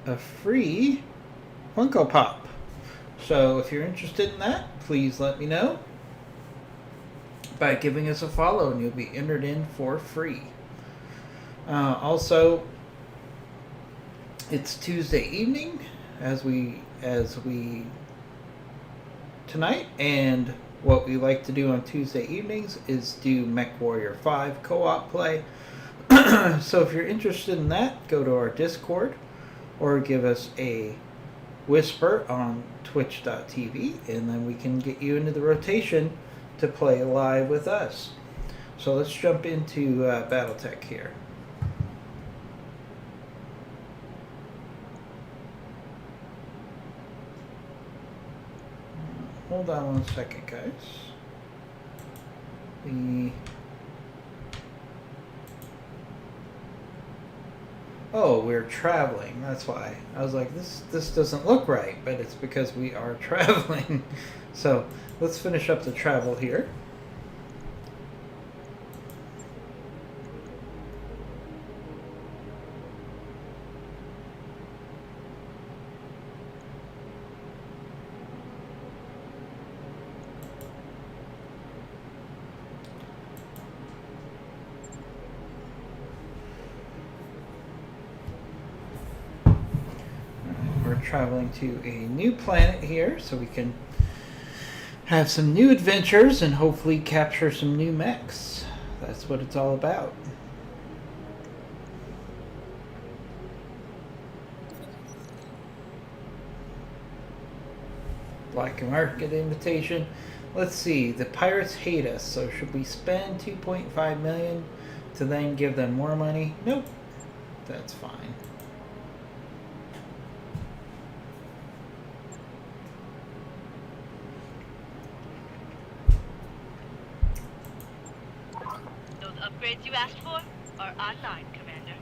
a free Funko Pop. So if you're interested in that, please let me know by giving us a follow, and you'll be entered in for free. Also, it's Tuesday evening as we tonight, and what we like to do on Tuesday evenings is do Mech Warrior 5 co-op play. So if you're interested in that, go to our Discord or give us a whisper on twitch.tv, and then we can get you into the rotation to play live with us. So let's jump into Battletech here. Hold on one second, guys. Oh, we're traveling. That's why. I was like, this doesn't look right, but it's because we are traveling. So let's finish up the travel here. Traveling to a new planet here so we can have some new adventures and hopefully capture some new mechs. That's what it's all about. Black Market invitation. Let's see, the pirates hate us, so should we spend 2.5 million to then give them more money? Nope, that's fine. Upgrades you asked for are online, Commander.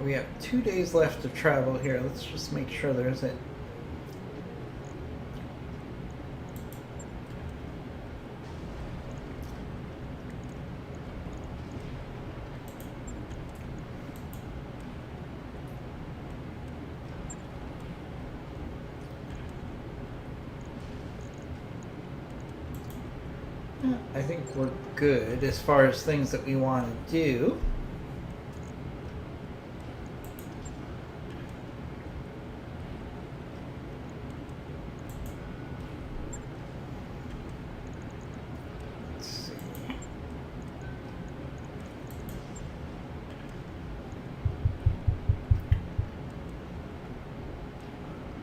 We have 2 days left to travel here. Let's just make sure there isn't. I think we're good as far as things that we want to do. Let's see.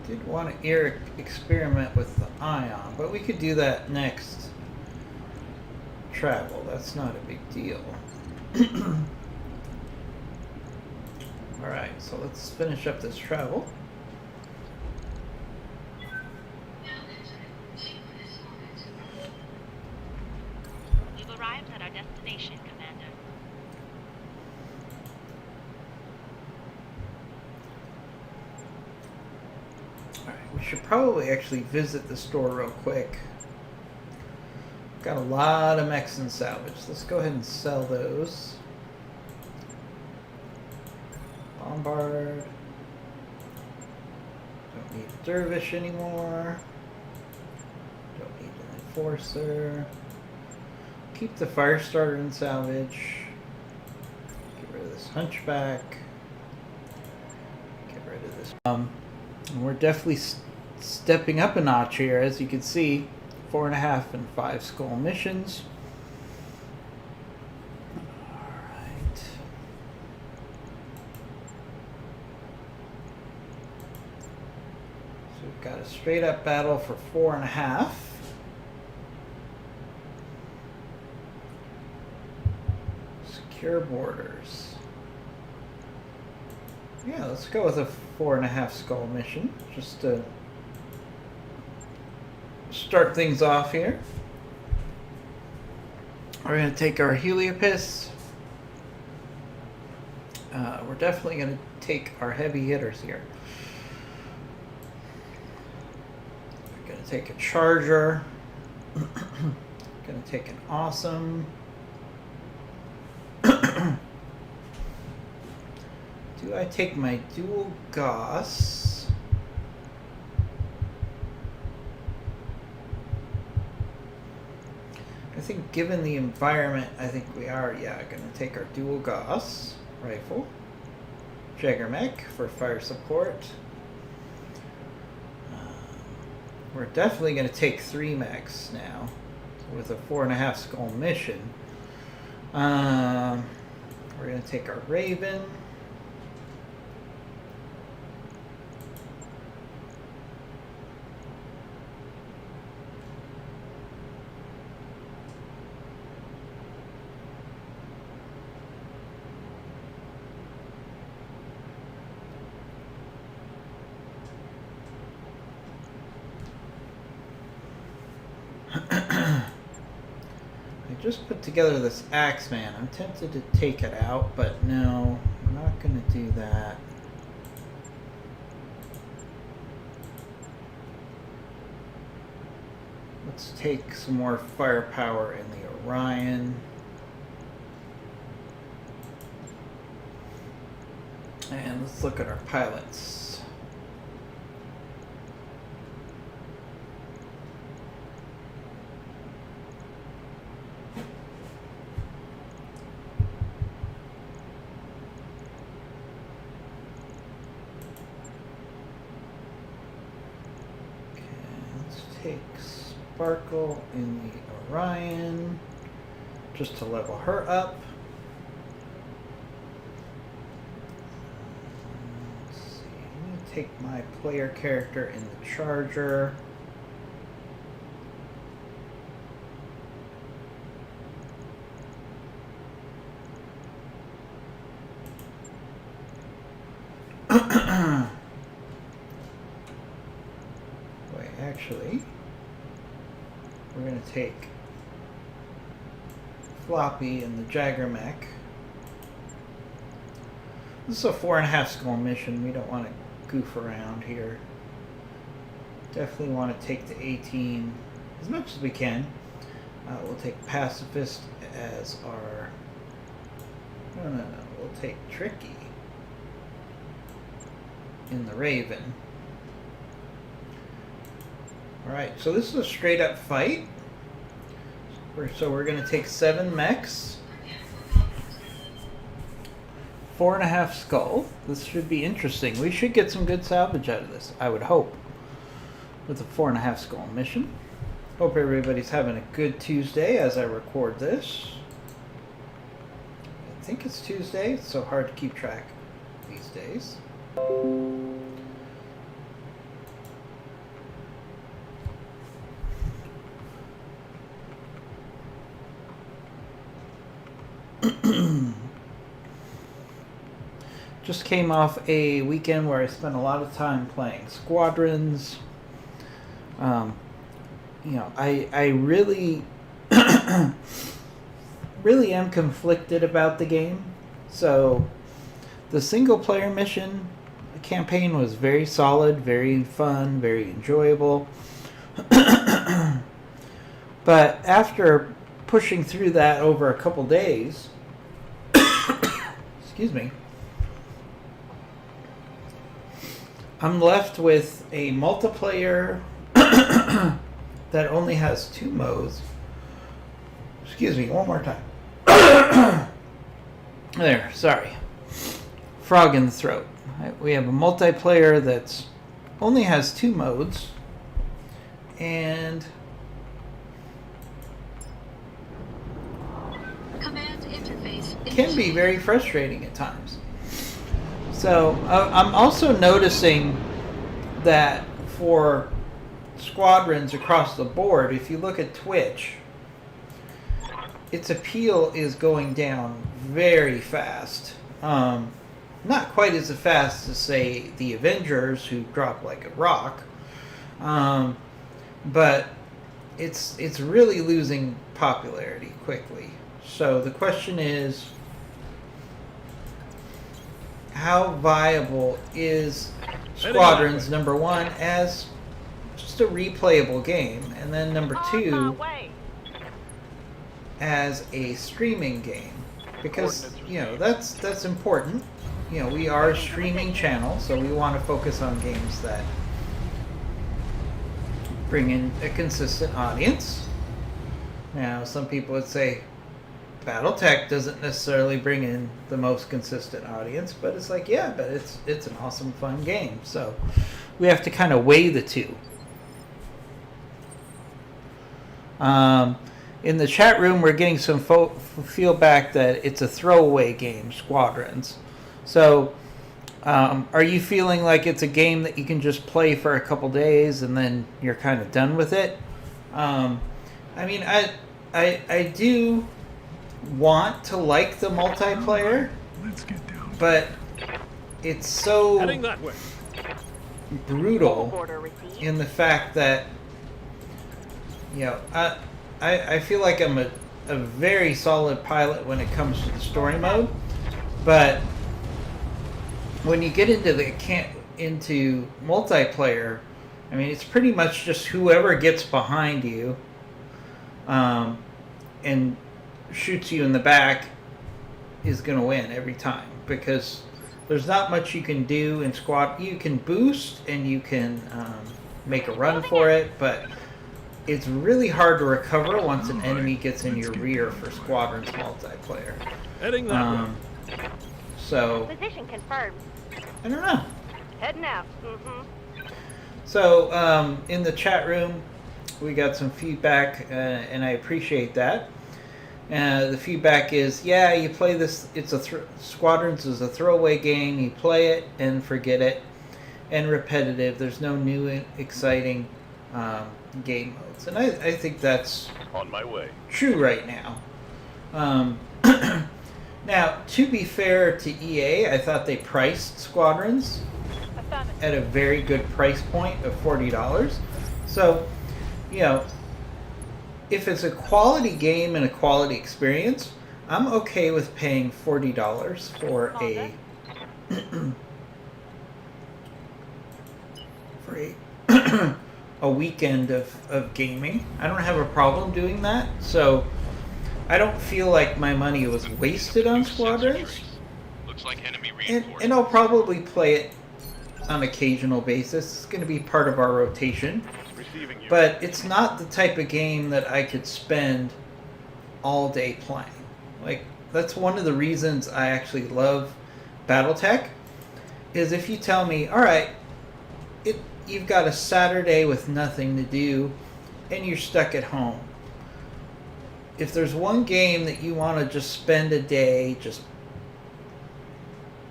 Did want to experiment with the ion, but we could do that next travel. That's not a big deal. Alright, so let's finish up this travel. We've arrived at our destination, Commander. Alright, we should probably actually visit the store real quick. Got a lot of mechs in salvage. Let's go ahead and sell those. Bombard. Don't need a dervish anymore. Don't need an enforcer. Keep the fire starter in salvage. Get rid of this hunchback. Get rid of this. And we're definitely stepping up a notch here, as you can see. 4.5 and 5 skull missions. Alright. So we've got a straight up battle for 4.5. Secure borders. Yeah, let's go with a 4.5 skull mission, just to start things off here. We're going to take our Heliopis. We're definitely going to take our heavy hitters here. We're going to take a Charger. Going to take an Awesome. Do I take my dual Goss? I think given the environment, I think we are, yeah, going to take our dual Goss rifle. Jaggermech for fire support. We're definitely going to take 3 mechs now with a 4.5 skull mission. We're going to take our Raven. I just put together this Axeman. I'm tempted to take it out, but no, I'm not going to do that. Let's take some more firepower in the Orion. And let's look at our pilots. Take Sparkle in the Orion just to level her up. Let's see. I'm going to take my player character in the Charger. Wait, actually, we're going to take Floppy and the Jaggermech. This is a 4.5 skull mission. We don't want to goof around here. Definitely want to take the 18 as much as we can. We'll take Pacifist as our... No. We'll take Tricky in the Raven. Alright, so this is a straight up fight. So we're going to take 7 mechs. 4.5 skull. This should be interesting. We should get some good salvage out of this, I would hope, with a 4.5 skull mission. Hope everybody's having a good Tuesday as I record this. I think it's Tuesday. It's so hard to keep track these days. Just came off a weekend where I spent a lot of time playing squadrons. You know, I really really am conflicted about the game. So the single player mission campaign was very solid, very fun, very enjoyable. But after pushing through that over a couple days, excuse me, I'm left with a multiplayer that only has 2 modes. Excuse me, one more time. There, sorry. Frog in the throat. We have a multiplayer that's only has 2 modes, and Command interface can be very frustrating at times. So I'm also noticing that for squadrons across the board, if you look at Twitch, its appeal is going down very fast. Not quite as fast as, say, the Avengers, who drop like a rock, but it's really losing popularity quickly. So the question is, how viable is Squadrons, number 1, as just a replayable game, and then number 2, as a streaming game? Because, you know, that's important. we are a streaming channel, so we want to focus on games that bring in a consistent audience. Now, some people would say Battletech doesn't necessarily bring in the most consistent audience, but it's like, yeah, but it's an awesome, fun game. So we have to kind of weigh the two. In the chat room, we're getting some feedback that it's a throwaway game, Squadrons. So, are you feeling like it's a game that you can just play for a couple days and then you're kind of done with it? I do want to like the multiplayer, but it's so brutal in the fact that I feel like I'm a very solid pilot when it comes to the story mode, but when you get into multiplayer, I mean, it's pretty much just whoever gets behind you and shoots you in the back is going to win every time, because there's not much you can do in squad. You can boost and you can make a run for it, but it's really hard to recover once an enemy gets in your rear for Squadrons multiplayer. Heading that way. So Position confirmed. I don't know. Heading out. Mm-hmm. So in the chat room, we got some feedback, and I appreciate that. The feedback is, yeah, you play this. It's Squadrons is a throwaway game. You play it and forget it, and repetitive. There's no new, exciting game modes, and I think that's On my way. true right now. Now, to be fair to EA, I thought they priced Squadrons Affirmative. at a very good price point of $40. So, if it's a quality game and a quality experience, I'm okay with paying $40 for a weekend of gaming. I don't have a problem doing that. So I don't feel like my money was wasted on Squadrons. Looks like enemy And I'll probably play it on occasional basis. It's going to be part of our rotation. Receiving you. But it's not the type of game that I could spend all day playing. Like, that's one of the reasons I actually love Battletech, is if you tell me, all right, you've got a Saturday with nothing to do and you're stuck at home. If there's one game that you want to just spend a day just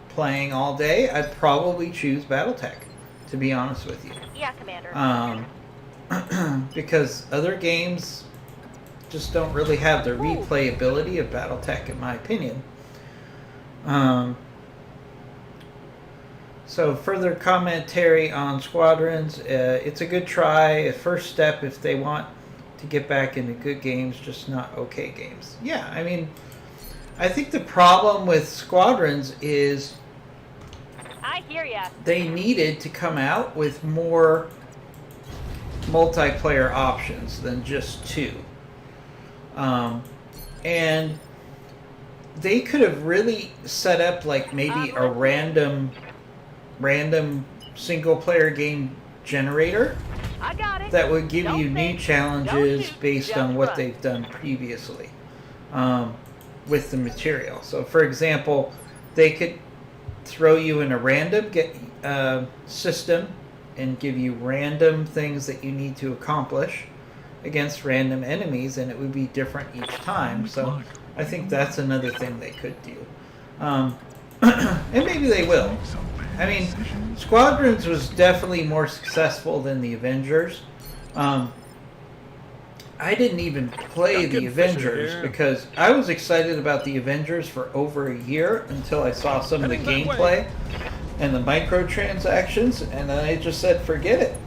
playing all day, I'd probably choose Battletech, to be honest with you. Yeah, Commander. Because other games just don't really have the replayability of Battletech, in my opinion. So further commentary on Squadrons, it's a good try, a first step if they want to get back into good games, just not okay games. Yeah, I mean, I think the problem with Squadrons is I hear ya. they needed to come out with more multiplayer options than just two. And they could have really set up like maybe a random single player game generator I got it. that would give Don't you new think, challenges don't shoot, based just on what run. they've done previously with the material. So, for example, they could throw you in a random system and give you random things that you need to accomplish against random enemies, and it would be different each time. So I think that's another thing they could do. And maybe they will. I mean, Squadrons was definitely more successful than the Avengers. I didn't even play the Avengers because I was excited about the Avengers for over a year until I saw some of the gameplay and the microtransactions, and then I just said, forget it.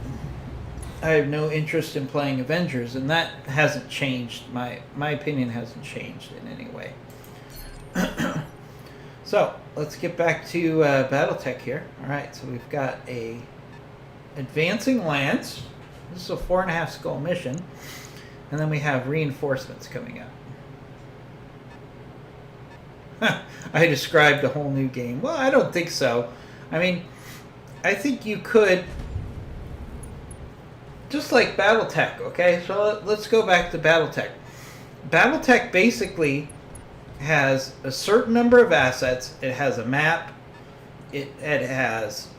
I have no interest in playing Avengers, and that hasn't changed. My opinion hasn't changed in any way. So, let's get back to Battletech here. Alright, so we've got a advancing lance. This is a 4.5 skull mission. And then we have reinforcements coming up. I described a whole new game. Well, I don't think so. I mean, I think you could, just like Battletech, okay? So let's go back to Battletech. Battletech basically has a certain number of assets. It has a map. It has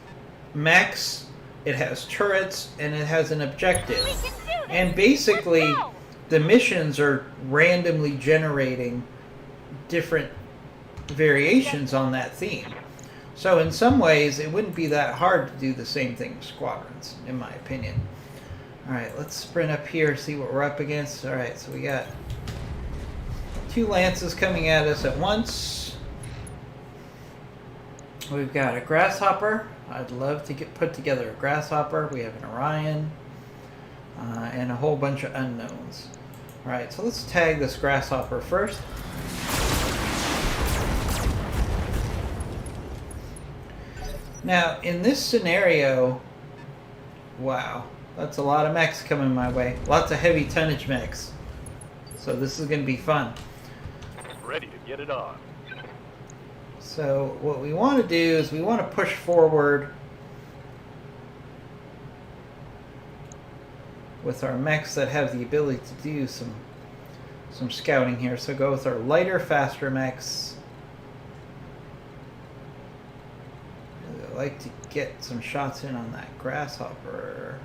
mechs. It has turrets, and it has an objective. And basically, the missions are randomly generating different variations on that theme. So in some ways, it wouldn't be that hard to do the same thing with squadrons, in my opinion. All right, let's sprint up here, see what we're up against. All right, so we got 2 lances coming at us at once. We've got a grasshopper. I'd love to put together a grasshopper. We have an Orion and a whole bunch of unknowns. All right, so let's tag this grasshopper first. Now, in this scenario, wow, that's a lot of mechs coming my way. Lots of heavy tonnage mechs. So this is going to be fun. Ready to get it on. So what we want to do is we want to push forward with our mechs that have the ability to do some scouting here. So go with our lighter, faster mechs. I'd like to get some shots in on that grasshopper.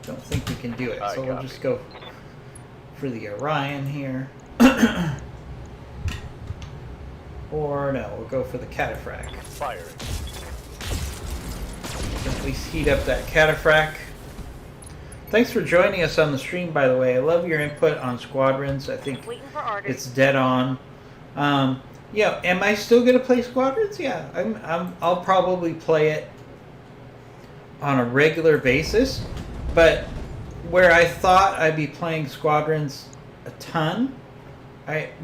Don't think we can do it, so we'll just go for the Orion here. Or no, we'll go for the cataphract. Firing. At least heat up that cataphract. Thanks for joining us on the stream, by the way. I love your input on squadrons. I think it's dead on. Yeah, am I still gonna play squadrons? Yeah, I'll probably play it on a regular basis. But where I thought I'd be playing squadrons a ton,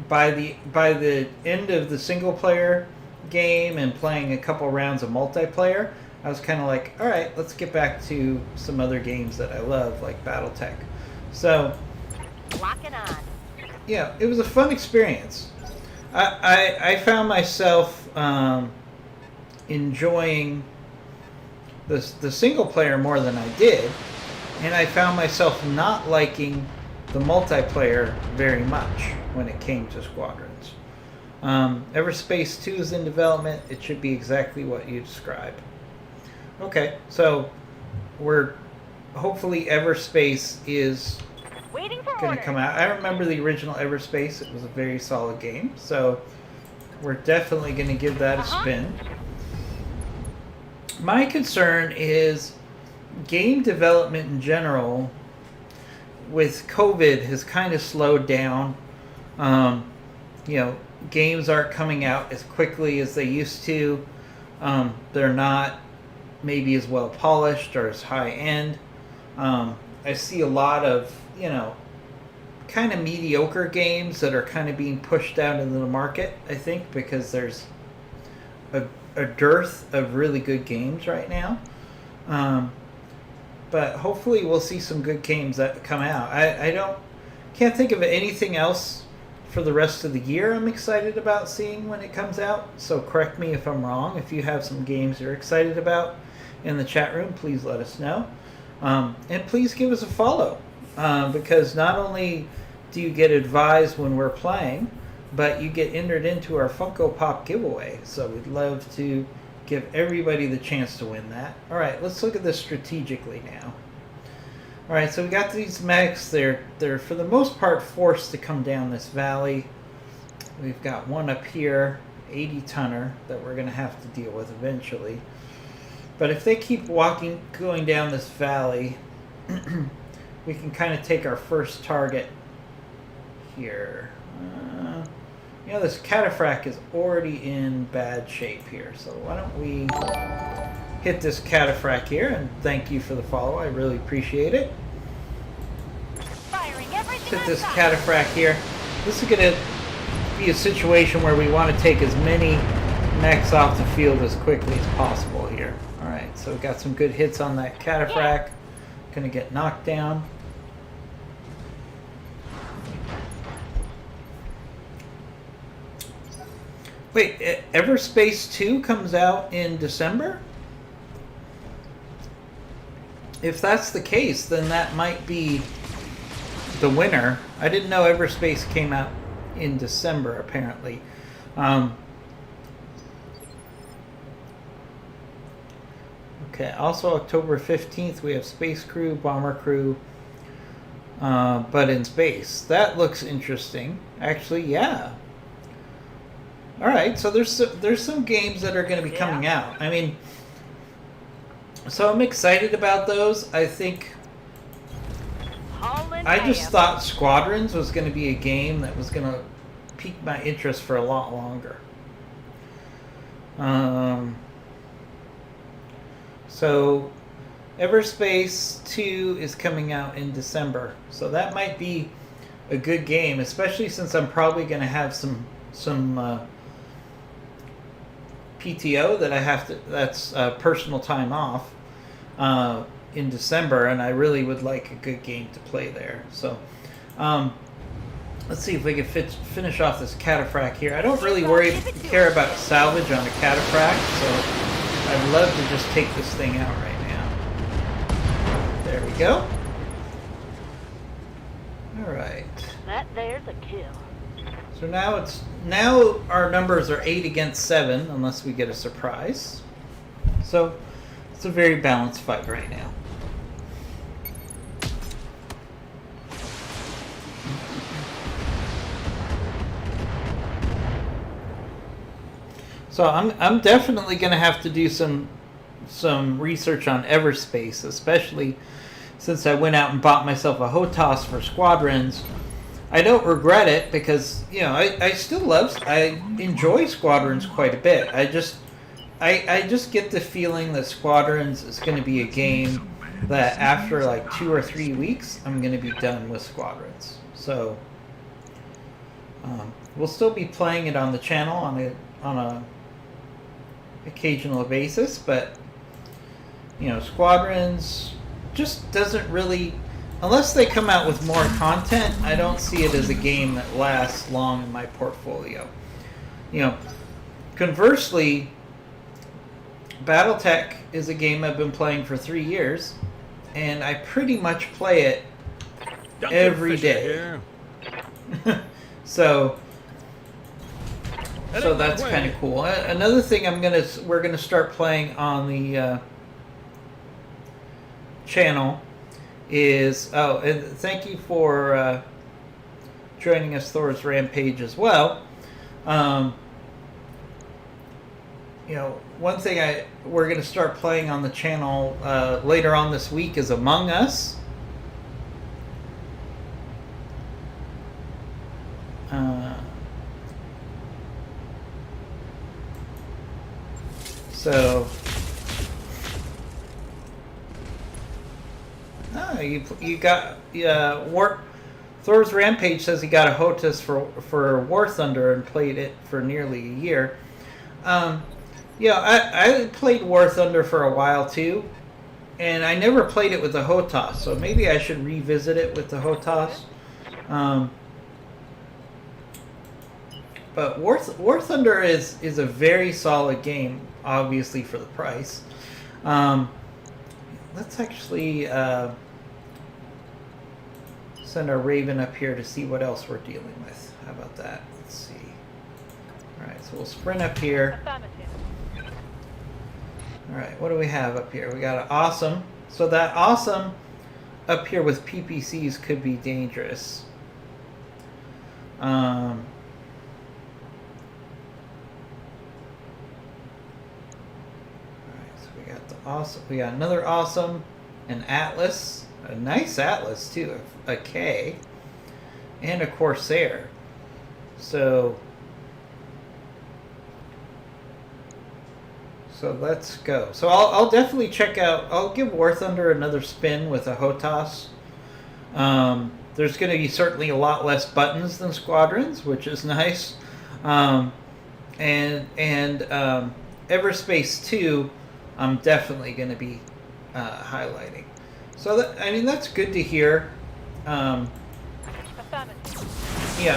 by the end of the single player game and playing a couple rounds of multiplayer, I was kind of like, all right, let's get back to some other games that I love, like Battletech. So, Lock it on. yeah, it was a fun experience. I found myself enjoying the single player more than I did, and I found myself not liking the multiplayer very much when it came to squadrons. Everspace 2 is in development. It should be exactly what you describe. Okay, so we're hopefully Everspace is going to come out. I remember the original Everspace. It was a very solid game, so we're definitely going to give that a spin. My concern is game development in general with COVID has kind of slowed down. You know, games aren't coming out as quickly as they used to. They're not maybe as well polished or as high end. I see a lot of, you know, kind of mediocre games that are kind of being pushed out into the market, I think, because there's a dearth of really good games right now. But hopefully we'll see some good games that come out. Can't think of anything else for the rest of the year I'm excited about seeing when it comes out. So correct me if I'm wrong. If you have some games you're excited about in the chat room, please let us know. And please give us a follow. Because not only do you get advised when we're playing, but you get entered into our Funko Pop giveaway. So we'd love to give everybody the chance to win that. All right, let's look at this strategically now. All right, so we got these mechs. They're for the most part forced to come down this valley. We've got one up here, 80-tonner, that we're going to have to deal with eventually. But if they keep going down this valley, we can kind of take our first target here. You know, this cataphract is already in bad shape here, so why don't we hit this cataphract here, and thank you for the follow, I really appreciate it. Hit this cataphract here. This is going to be a situation where we want to take as many mechs off the field as quickly as possible here. Alright, so we got some good hits on that cataphract. Going to get knocked down. Wait, Everspace 2 comes out in December? If that's the case, then that might be the winner. I didn't know Everspace came out in December, apparently. Okay, also October 15th, we have Space Crew, Bomber Crew, but in space. That looks interesting. Actually, yeah. All right, so there's some games that are going to be coming out. I mean, so I'm excited about those. I think I just thought Squadrons was going to be a game that was going to pique my interest for a lot longer. So Everspace 2 is coming out in December. So that might be a good game, especially since I'm probably going to have some PTO that I have to, that's personal time off in December, and I really would like a good game to play there. So let's see if we can finish off this cataphract here. I don't really care about salvage on a cataphract, so I'd love to just take this thing out right now. There we go. All right. That there's a kill. So now our numbers are 8 against 7, unless we get a surprise. So it's a very balanced fight right now. So I'm definitely going to have to do some research on Everspace, especially since I went out and bought myself a HOTAS for Squadrons. I don't regret it because, you know, I enjoy Squadrons quite a bit. I just get the feeling that Squadrons is going to be a game that after like 2 or 3 weeks, I'm going to be done with Squadrons. So we'll still be playing it on the channel on a occasional basis, but you know, Squadrons just doesn't really, unless they come out with more content, I don't see it as a game that lasts long in my portfolio. You know, conversely, Battletech is a game I've been playing for 3 years, and I pretty much play it every day. So that's kind of cool. Another thing we're gonna start playing on the channel is, and thank you for joining us, Thor's Rampage, as well. You know, one thing we're gonna start playing on the channel later on this week is Among Us. So, you got Thor's Rampage says he got a HOTAS for War Thunder and played it for nearly a year. Yeah, I played War Thunder for a while too, and I never played it with the HOTAS, so maybe I should revisit it with the HOTAS. But War Thunder is a very solid game, obviously, for the price. Let's actually send our Raven up here to see what else we're dealing with. How about that? Let's see. Alright, so we'll sprint up here. Alright, what do we have up here? We got an Awesome. So that Awesome up here with PPCs could be dangerous. Awesome. We got another Awesome, an Atlas, a nice Atlas too, a K, and a Corsair. So let's go. So I'll definitely check out. I'll give War Thunder another spin with a HOTAS. There's going to be certainly a lot less buttons than Squadrons, which is nice. And Everspace 2. I'm definitely going to be highlighting. So I mean, that's good to hear. Yeah,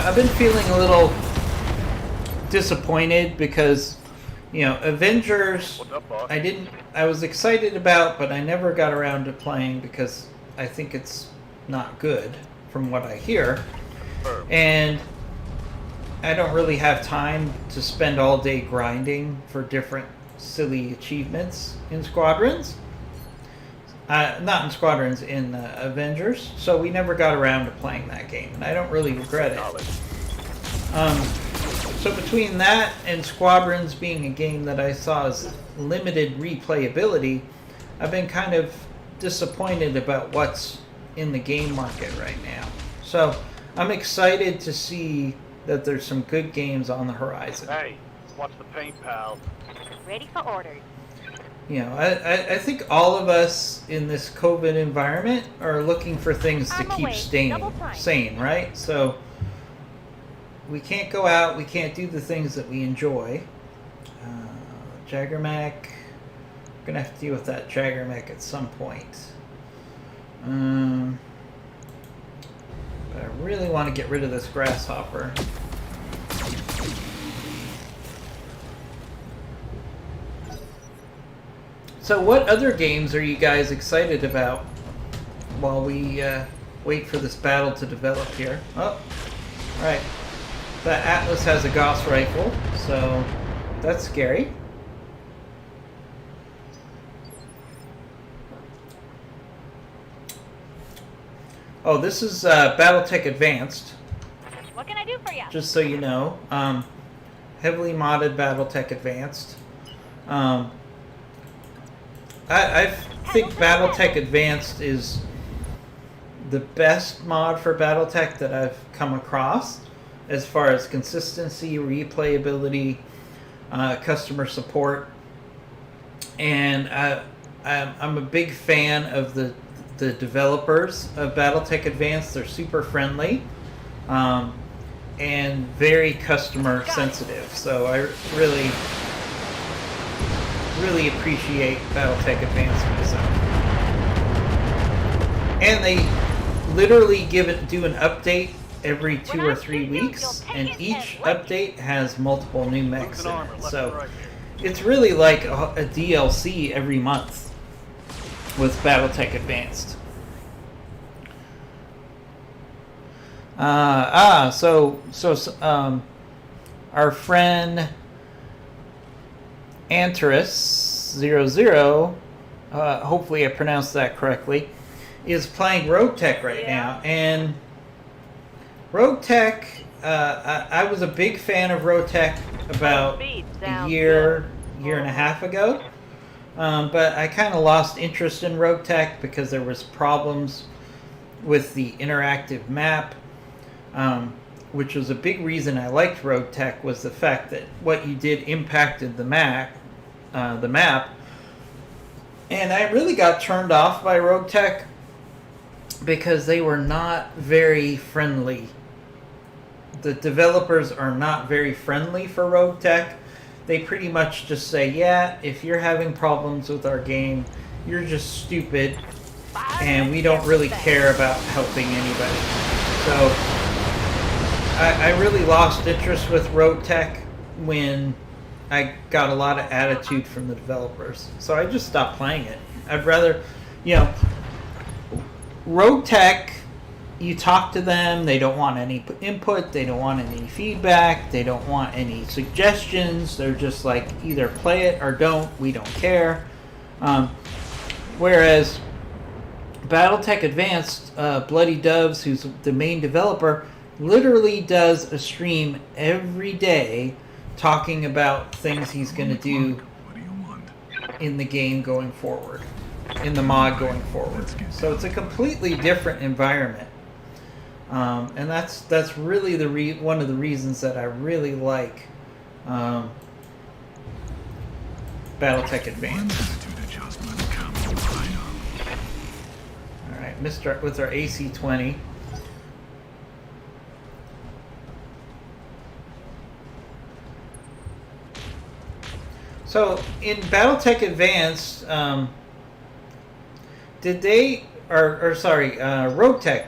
I've been feeling a little disappointed because, you know, Avengers, What's up, boss? I was excited about, but I never got around to playing because I think it's not good from what I hear. Confirmed. And I don't really have time to spend all day grinding for different silly achievements in Squadrons. Not in Squadrons, in Avengers. So we never got around to playing that game, and I don't really regret it. Knowledge. So between that and Squadrons being a game that I saw as limited replayability, I've been kind of disappointed about what's in the game market right now. So I'm excited to see that there's some good games on the horizon. Hey, watch the paint, pal. Ready for orders. You know, I think all of us in this COVID environment are looking for things to I'm keep awake. staying Double time. sane, right? So we can't go out, we can't do the things that we enjoy. Jaggermack, we're gonna have to deal with that Jaggermack at some point. But I really want to get rid of this grasshopper. So what other games are you guys excited about while we wait for this battle to develop here? Oh, right. The Atlas has a Gauss rifle, so that's scary. Oh, this is Battletech Advanced, What can I do for you? just so you know. Heavily modded Battletech Advanced. I think Battletech Advanced is the best mod for Battletech that I've come across as far as consistency, replayability, customer support. And I'm a big fan of the developers of Battletech Advanced. They're super friendly and very customer sensitive. So I really appreciate Battletech Advanced myself. And they literally do an update every 2 or 3 weeks, and each update has multiple new mechs in it. So it's really like a DLC every month with Battletech Advanced. Our friend Antares00, hopefully I pronounced that correctly, is playing Roguetech right now. And Roguetech, I was a big fan of Roguetech about a year and a half ago. But I kind of lost interest in Roguetech because there was problems with the interactive map, which was a big reason I liked Roguetech, was the fact that what you did impacted the map. And I really got turned off by Roguetech because they were not very friendly. The developers are not very friendly for Roguetech. They pretty much just say, yeah, if you're having problems with our game, you're just stupid, and we don't really care about helping anybody. So I really lost interest with Roguetech when I got a lot of attitude from the developers. So I just stopped playing it. I'd rather, Roguetech, you talk to them, they don't want any input, they don't want any feedback, they don't want any suggestions. They're just like, either play it or don't, we don't care. Whereas Battletech Advanced, Bloody Doves, who's the main developer, literally does a stream every day talking about things he's going to do in the game going forward, in the mod going forward. So it's a completely different environment. And that's really one of the reasons that I really like Battletech Advanced. All right, with our AC-20. So in Battletech Advanced, Roguetech,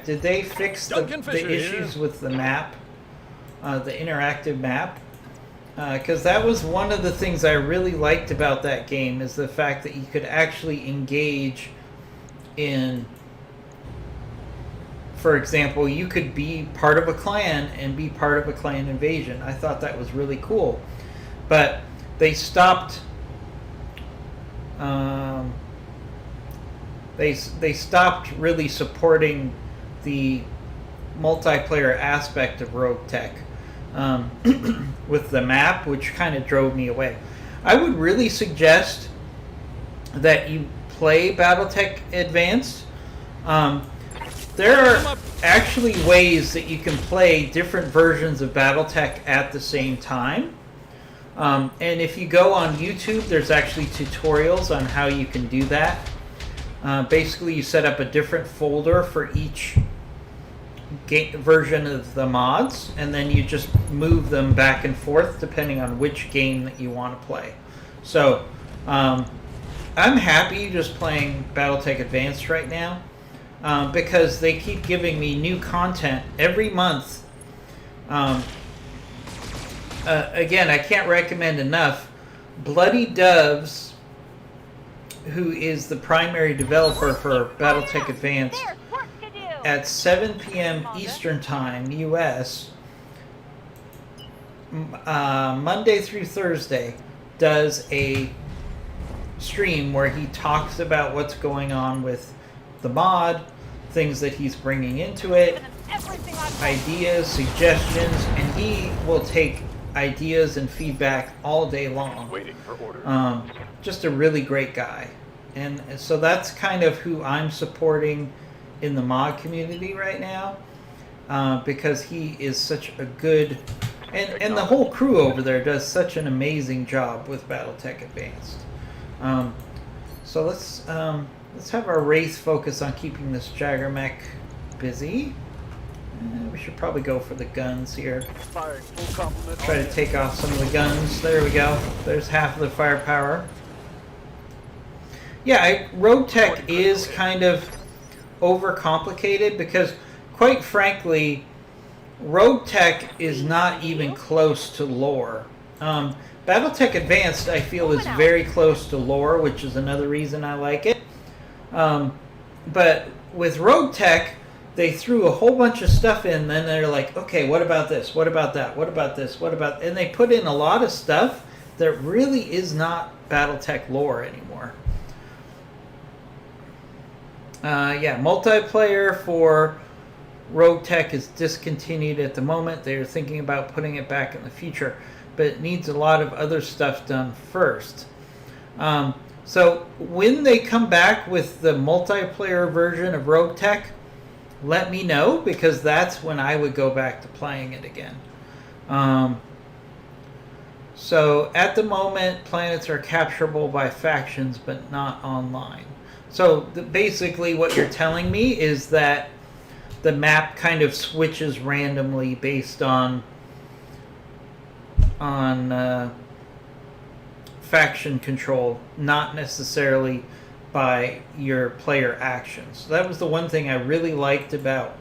did they fix the issues with the map, the interactive map? because that was one of the things I really liked about that game, is the fact that you could actually engage in, for example, you could be part of a clan and be part of a clan invasion. I thought that was really cool. But they stopped they stopped really supporting the multiplayer aspect of Battletech with the map, which kind of drove me away. I would really suggest that you play Battletech Advanced. There are actually ways that you can play different versions of Battletech at the same time. And if you go on YouTube, there's actually tutorials on how you can do that. Basically, you set up a different folder for each version of the mods, and then you just move them back and forth depending on which game that you want to play. So, I'm happy just playing Battletech Advanced right now, because they keep giving me new content every month. Again, I can't recommend enough. Bloody Doves, who is the primary developer for Battletech Advanced, at 7 p.m. Eastern Time, U.S., Monday through Thursday, does a stream where he talks about what's going on with the mod, things that he's bringing into it, ideas, suggestions, and he will take ideas and feedback all day long. Waiting for orders. Just a really great guy. And so that's kind of who I'm supporting in the mod community right now, because he is such a good, and the whole crew over there does such an amazing job with Battletech Advanced. So let's have our Wraith focus on keeping this Jaggermech busy. We should probably go for the guns here. Firing full complement. Try to take off some of the guns. There we go. There's half of the firepower. Yeah, Road Tech is kind of overcomplicated because, quite frankly, Road Tech is not even close to lore. Battletech Advanced, I feel, is very close to lore, which is another reason I like it. But with Road Tech, they threw a whole bunch of stuff in, then they're like, okay, what about this? What about that? What about this? What about... And they put in a lot of stuff that really is not Battletech lore anymore. Yeah, multiplayer for Rogue Tech is discontinued at the moment. They're thinking about putting it back in the future, but it needs a lot of other stuff done first. So when they come back with the multiplayer version of Rogue Tech, let me know, because that's when I would go back to playing it again. So at the moment, planets are capturable by factions, but not online. So basically what you're telling me is that the map kind of switches randomly based on faction control, not necessarily by your player actions. So that was the one thing I really liked about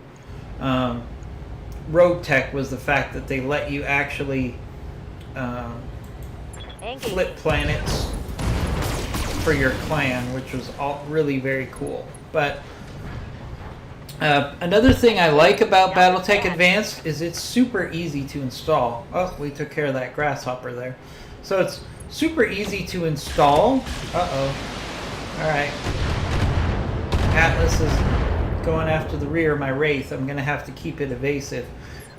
Rogue Tech, was the fact that they let you actually flip planets for your clan, which was all really very cool. But another thing I like about Battletech Advanced is it's super easy to install. Oh, we took care of that grasshopper there. So it's super easy to install. Uh-oh. Alright. Atlas is going after the rear of my Wraith. I'm going to have to keep it evasive.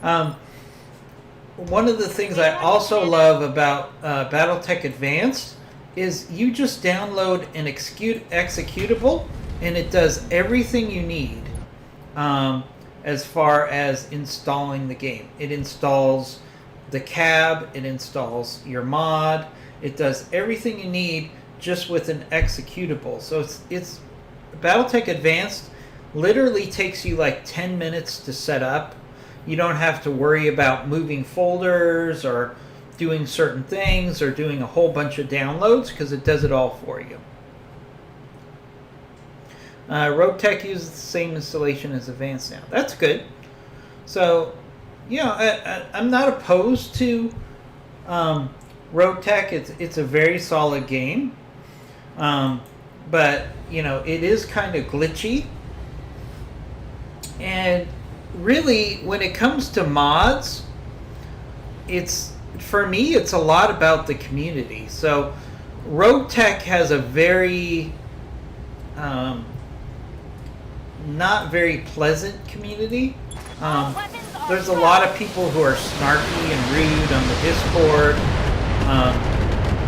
One of the things I also love about Battletech Advanced is you just download an executable, and it does everything you need as far as installing the game. It installs the cab, it installs your mod, it does everything you need just with an executable. So it's Battletech Advanced literally takes you like 10 minutes to set up. You don't have to worry about moving folders or doing certain things or doing a whole bunch of downloads, because it does it all for you. Rogue Tech uses the same installation as Advanced now. That's good. So, you know, I'm not opposed to Rogue Tech, it's a very solid game. But, you know, it is kind of glitchy. And really, when it comes to mods, for me, it's a lot about the community. So, Rogue Tech has a very, not very pleasant community. There's a lot of people who are snarky and rude on the Discord.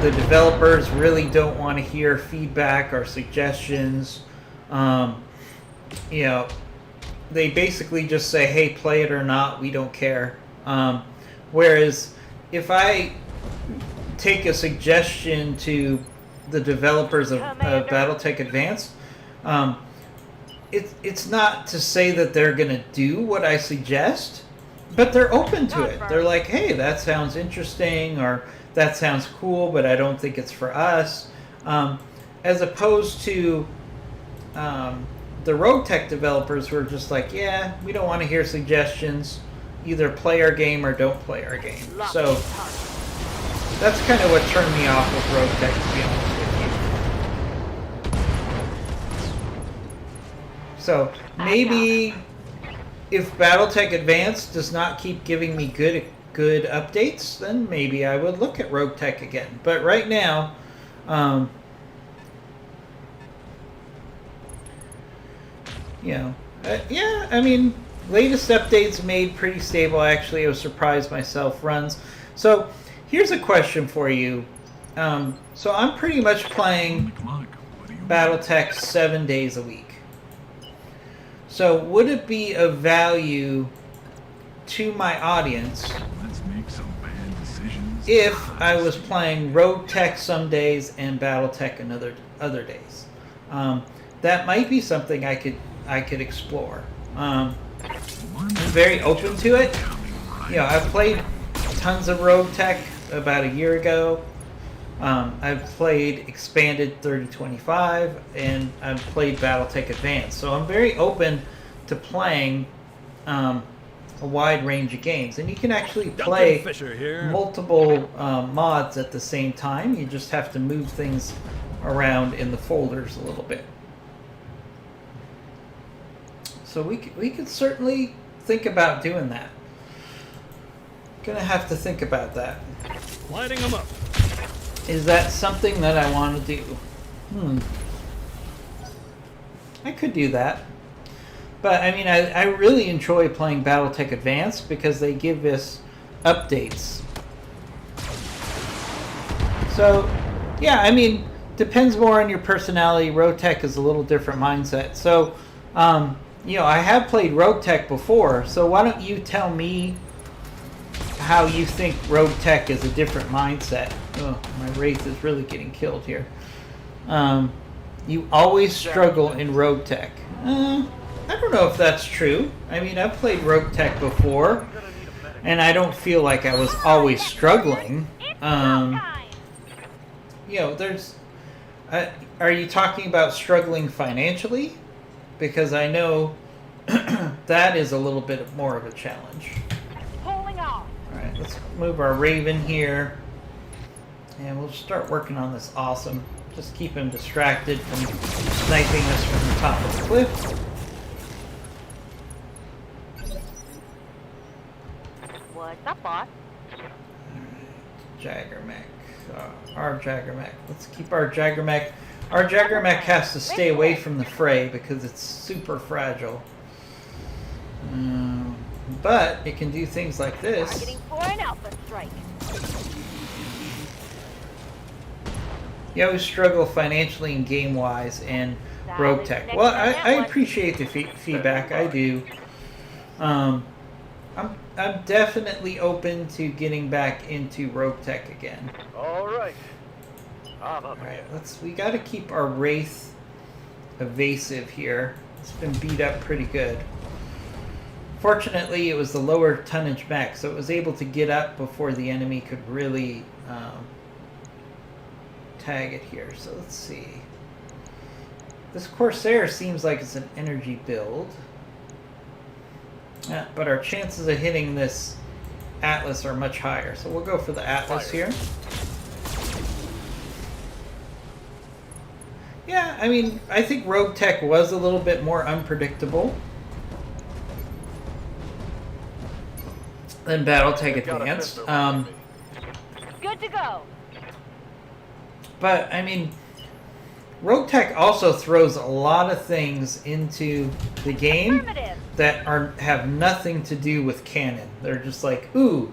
The developers really don't want to hear feedback or suggestions. You know, they basically just say, hey, play it or not, we don't care. Whereas if I take a suggestion to the developers of Battletech Advanced, it's not to say that they're going to do what I suggest, but they're open to it. They're like, hey, that sounds interesting, or that sounds cool, but I don't think it's for us. As opposed to the Rogue Tech developers who are just like, yeah, we don't want to hear suggestions. Either play our game or don't play our game. So that's kind of what turned me off with Rogue Tech, to be honest with you. So maybe if Battletech Advanced does not keep giving me good updates, then maybe I would look at Rogue Tech again. But right now, you know, yeah, I mean, latest updates made pretty stable. Actually, I was surprised myself. Runs. So here's a question for you. So I'm pretty much playing Battletech 7 days a week. So would it be of value to my audience if I was playing Rogue Tech some days and Battletech other days? That might be something I could explore. I'm very open to it. You know, I've played tons of Rogue Tech about a year ago. I've played Expanded 3025, and I've played Battletech Advanced. So I'm very open to playing a wide range of games. And you can actually play multiple mods at the same time. You just have to move things around in the folders a little bit. So we could certainly think about doing that. Gonna have to think about that. Lighting them up. Is that something that I want to do? I could do that. But, I mean, I really enjoy playing Battletech Advanced because they give us updates. So, yeah, I mean, depends more on your personality. Rogue Tech is a little different mindset. So, you know, I have played Rogue Tech before, so why don't you tell me how you think Rogue Tech is a different mindset? Oh, my Wraith is really getting killed here. You always struggle in Rogue Tech. I don't know if that's true. I mean, I've played Rogue Tech before, and I don't feel like I was always struggling. You know, there's... are you talking about struggling financially? Because I know that is a little bit more of a challenge. Pulling off. Alright, let's move our Raven here. And we'll start working on this awesome. Just keep him distracted from sniping us from the top of the cliff. What's up, boss? Alright, Jaggermech. Our Jaggermech. Let's keep our Jaggermech. Our Jaggermech has to stay away from the fray because it's super fragile. But it can do things like this. Targeting for an alpha strike. You always struggle financially and game-wise in Rogue Tech. Well, I appreciate the feedback. I do. I'm definitely open to getting back into Rogue Tech again. All right. I'm up. Alright, we got to keep our Wraith evasive here. It's been beat up pretty good. Fortunately, it was the lower tonnage mech, so it was able to get up before the enemy could really tag it here. So let's see. This Corsair seems like it's an energy build. But our chances of hitting this Atlas are much higher. So we'll go for the Atlas here. Yeah, I mean, I think Rogue Tech was a little bit more unpredictable than Battletech Advanced. Good to go. But, I mean, Rogue Tech also throws a lot of things into the game that have nothing to do with canon. They're just like, ooh,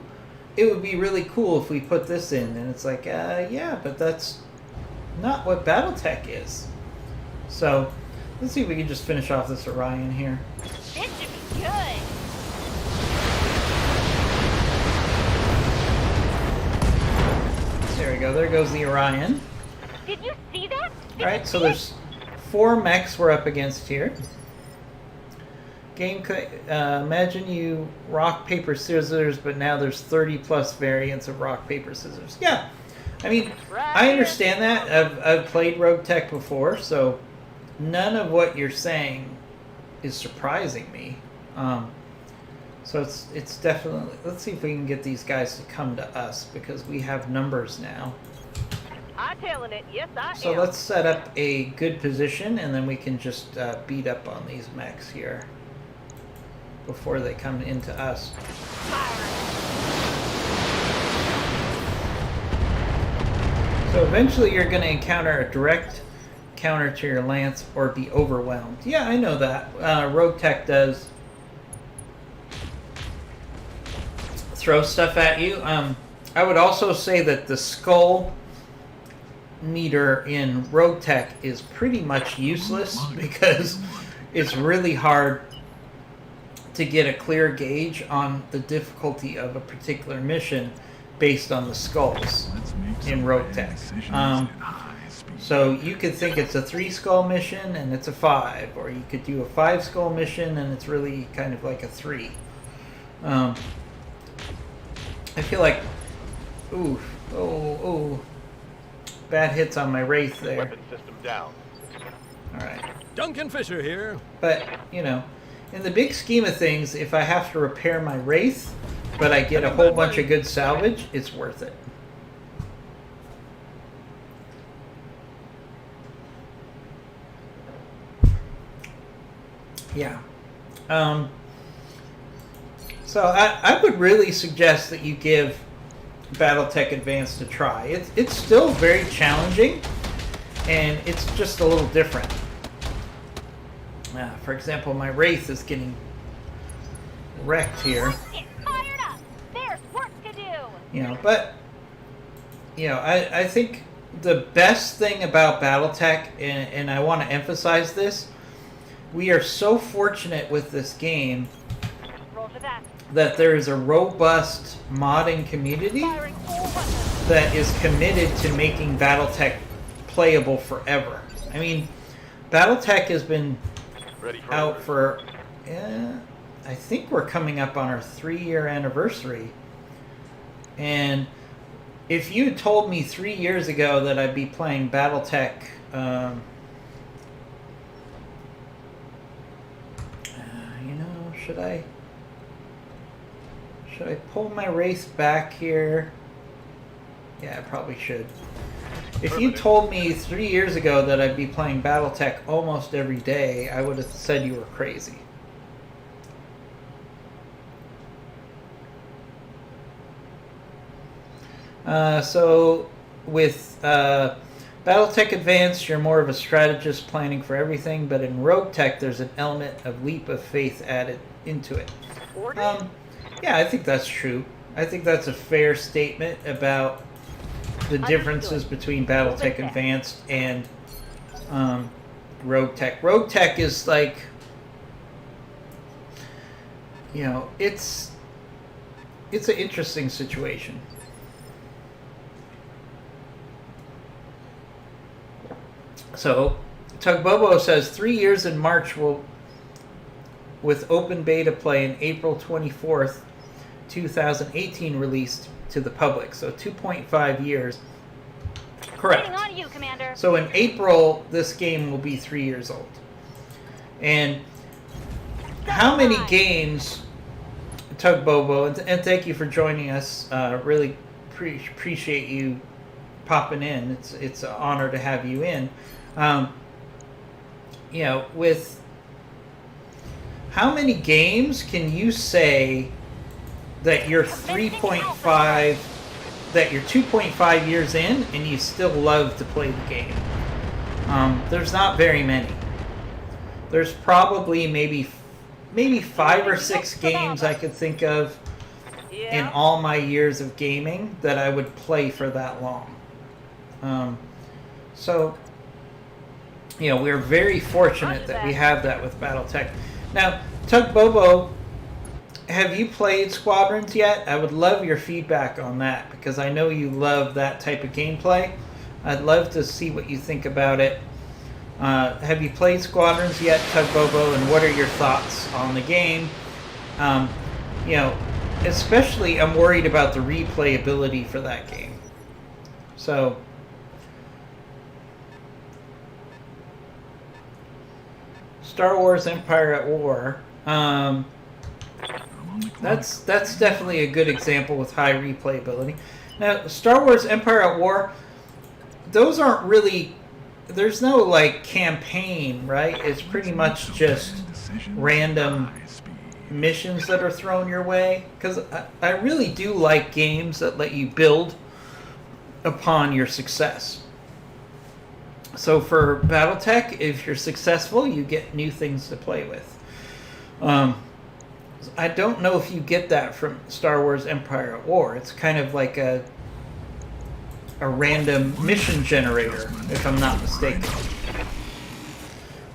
it would be really cool if we put this in. And it's like, yeah, but that's not what Battletech is. So, let's see if we can just finish off this Orion here. This should be good. There we go. There goes the Orion. Did you see that? Alright, so there's 4 mechs we're up against here. Game, imagine you rock, paper, scissors, but now there's 30 plus variants of rock, paper, scissors. Yeah, I mean, I understand that. I've played Rogue Tech before, so none of what you're saying is surprising me. So it's definitely... Let's see if we can get these guys to come to us, because we have numbers now. I'm telling it. Yes, I am. So let's set up a good position, and then we can just beat up on these mechs here before they come into us. So eventually you're going to encounter a direct counter to your lance or be overwhelmed. Yeah, I know that. Rogue Tech does throw stuff at you. I would also say that the skull meter in Rogue Tech is pretty much useless because it's really hard to get a clear gauge on the difficulty of a particular mission based on the skulls in Rogue Tech. So you could think it's a 3 skull mission and it's a 5, or you could do a 5 skull mission and it's really kind of like a 3. I feel like, bad hits on my Wraith there. Weapon system down. Alright. Duncan Fisher here. But, you know, in the big scheme of things, if I have to repair my Wraith, but I get a whole bunch of good salvage, it's worth it. Yeah. So I would really suggest that you give Battletech Advanced a try. It's still very challenging, and it's just a little different. For example, my Wraith is getting wrecked here. Get fired up. There's work to do. You know, but you know, I think the best thing about Battletech, and I want to emphasize this, we are so fortunate with this game that there is a robust modding community that is committed to making Battletech playable forever. I mean, Battletech has been out for, I think we're coming up on our 3-year anniversary. And if you had told me 3 years ago that I'd be playing Battletech, you know, should I pull my Wraith back here? Yeah, I probably should. If you told me 3 years ago that I'd be playing Battletech almost every day, I would have said you were crazy. So with Battletech Advanced, you're more of a strategist planning for everything, but in Rogue Tech, there's an element of leap of faith added into it. Yeah, I think that's true. I think that's a fair statement about the differences between Battletech Advanced and Rogue Tech. Rogue Tech is like, you know, it's an interesting situation. So, Tugbobo says 3 years in March with open beta play in April 24th, 2018 released to the public. So 2.5 years. Correct. Waiting on you, Commander. So in April, this game will be 3 years old. And how many games Tug Bobo, and thank you for joining us. Really appreciate you popping in. It's an honor to have you in. With how many games can you say that you're 3.5, that you're 2.5 years in, and you still love to play the game? There's not very many. There's probably maybe 5 or 6 games I could think of in all my years of gaming that I would play for that long. We're very fortunate that we have that with Battletech. Now, Tug Bobo, have you played Squadrons yet? I would love your feedback on that because I know you love that type of gameplay. I'd love to see what you think about it. Have you played Squadrons yet, Tug Bobo, and what are your thoughts on the game? Especially I'm worried about the replayability for that game. So, Star Wars Empire at War. That's definitely a good example with high replayability. Now, Star Wars Empire at War, those aren't really... There's no, campaign, right? It's pretty much just random missions that are thrown your way. Because I really do like games that let you build upon your success. So for Battletech, if you're successful, you get new things to play with. I don't know if you get that from Star Wars Empire at War. It's kind of like a random mission generator, if I'm not mistaken.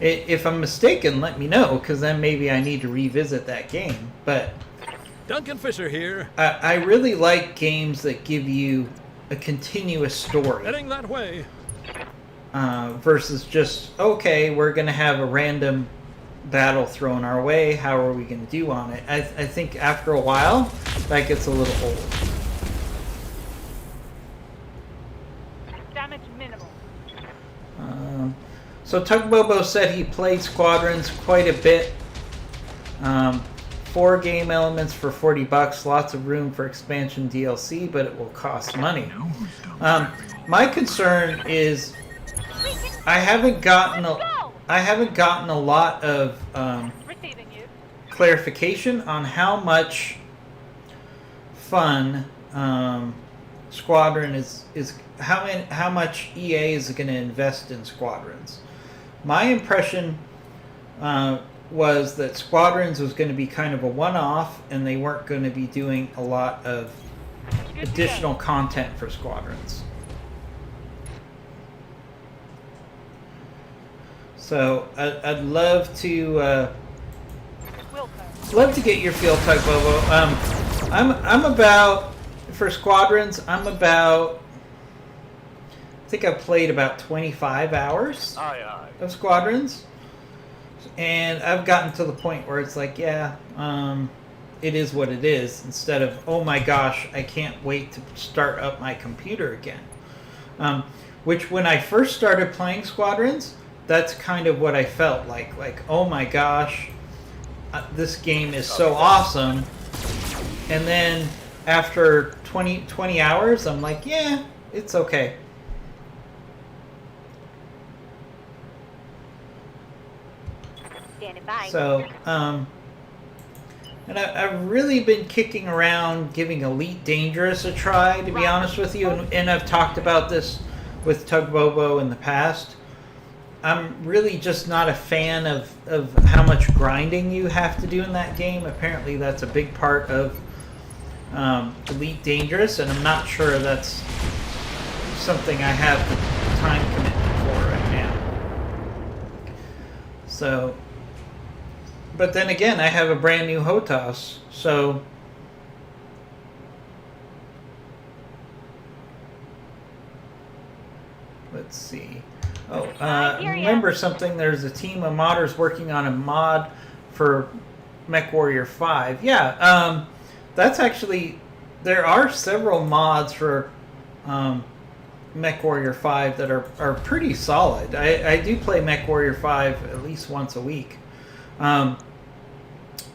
If I'm mistaken, let me know, because then maybe I need to revisit that game. But Duncan Fisher here. I really like games that give you a continuous story. Heading that way. Versus just, okay, we're going to have a random battle thrown our way. How are we going to do on it? I think after a while, that gets a little old. Damage minimal. So Tug Bobo said he played Squadrons quite a bit. 4 game elements for $40, lots of room for expansion DLC, but it will cost money. My concern is I haven't gotten a lot of clarification on how much fun Squadron is how much EA is going to invest in Squadrons. My impression was that Squadrons was going to be kind of a one-off, and they weren't going to be doing a lot of additional content for Squadrons. So I'd love to get your feel, Tug Bobo. I'm about, for Squadrons, I think I've played about 25 hours of Squadrons. And I've gotten to the point where it's like, it is what it is, instead of, oh my gosh, I can't wait to start up my computer again. Which, when I first started playing Squadrons, that's kind of what I felt like. Like, oh my gosh, this game is so awesome. And then after 20 hours, I'm like, yeah, it's okay. So, and I've really been kicking around giving Elite Dangerous a try, to be honest with you. And I've talked about this with Tug Bobo in the past. I'm really just not a fan of how much grinding you have to do in that game. Apparently that's a big part of Elite Dangerous, and I'm not sure that's something I have the time commitment for right now. So, but then again, I have a brand new HOTAS, so let's see. Oh, remember something, there's a team of modders working on a mod for MechWarrior 5. Yeah, that's actually, there are several mods for MechWarrior 5 that are pretty solid. I do play MechWarrior 5 at least once a week.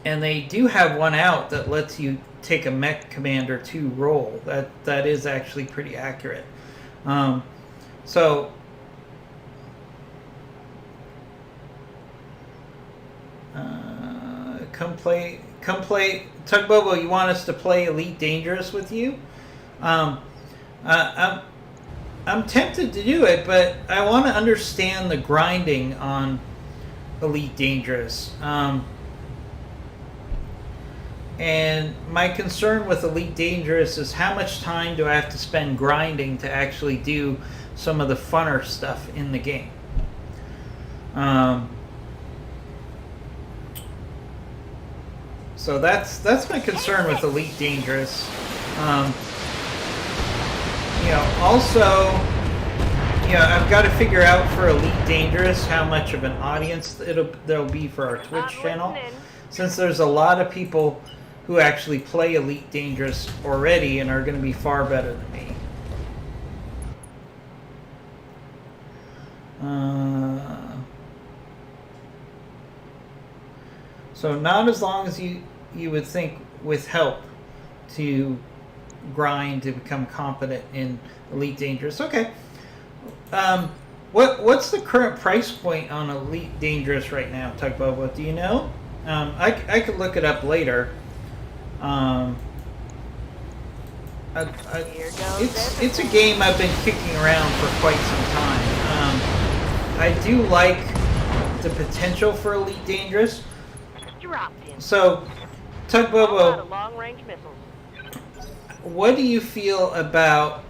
And they do have one out that lets you take a Mech Commander 2 roll. That is actually pretty accurate. So come play. Tug Bobo, you want us to play Elite Dangerous with you? I'm tempted to do it, but I want to understand the grinding on Elite Dangerous. And my concern with Elite Dangerous is how much time do I have to spend grinding to actually do some of the funner stuff in the game. So that's my concern with Elite Dangerous. Also, I've got to figure out for Elite Dangerous how much of an audience there'll be for our Twitch channel, since there's a lot of people who actually play Elite Dangerous already and are going to be far better than me. So not as long as you would think with help to grind to become competent in Elite Dangerous. Okay. What's the current price point on Elite Dangerous right now, Tug Bobo? Do you know? I could look it up later. It's a game I've been kicking around for quite some time. I do like the potential for Elite Dangerous. So, Tug Bobo, what do you feel about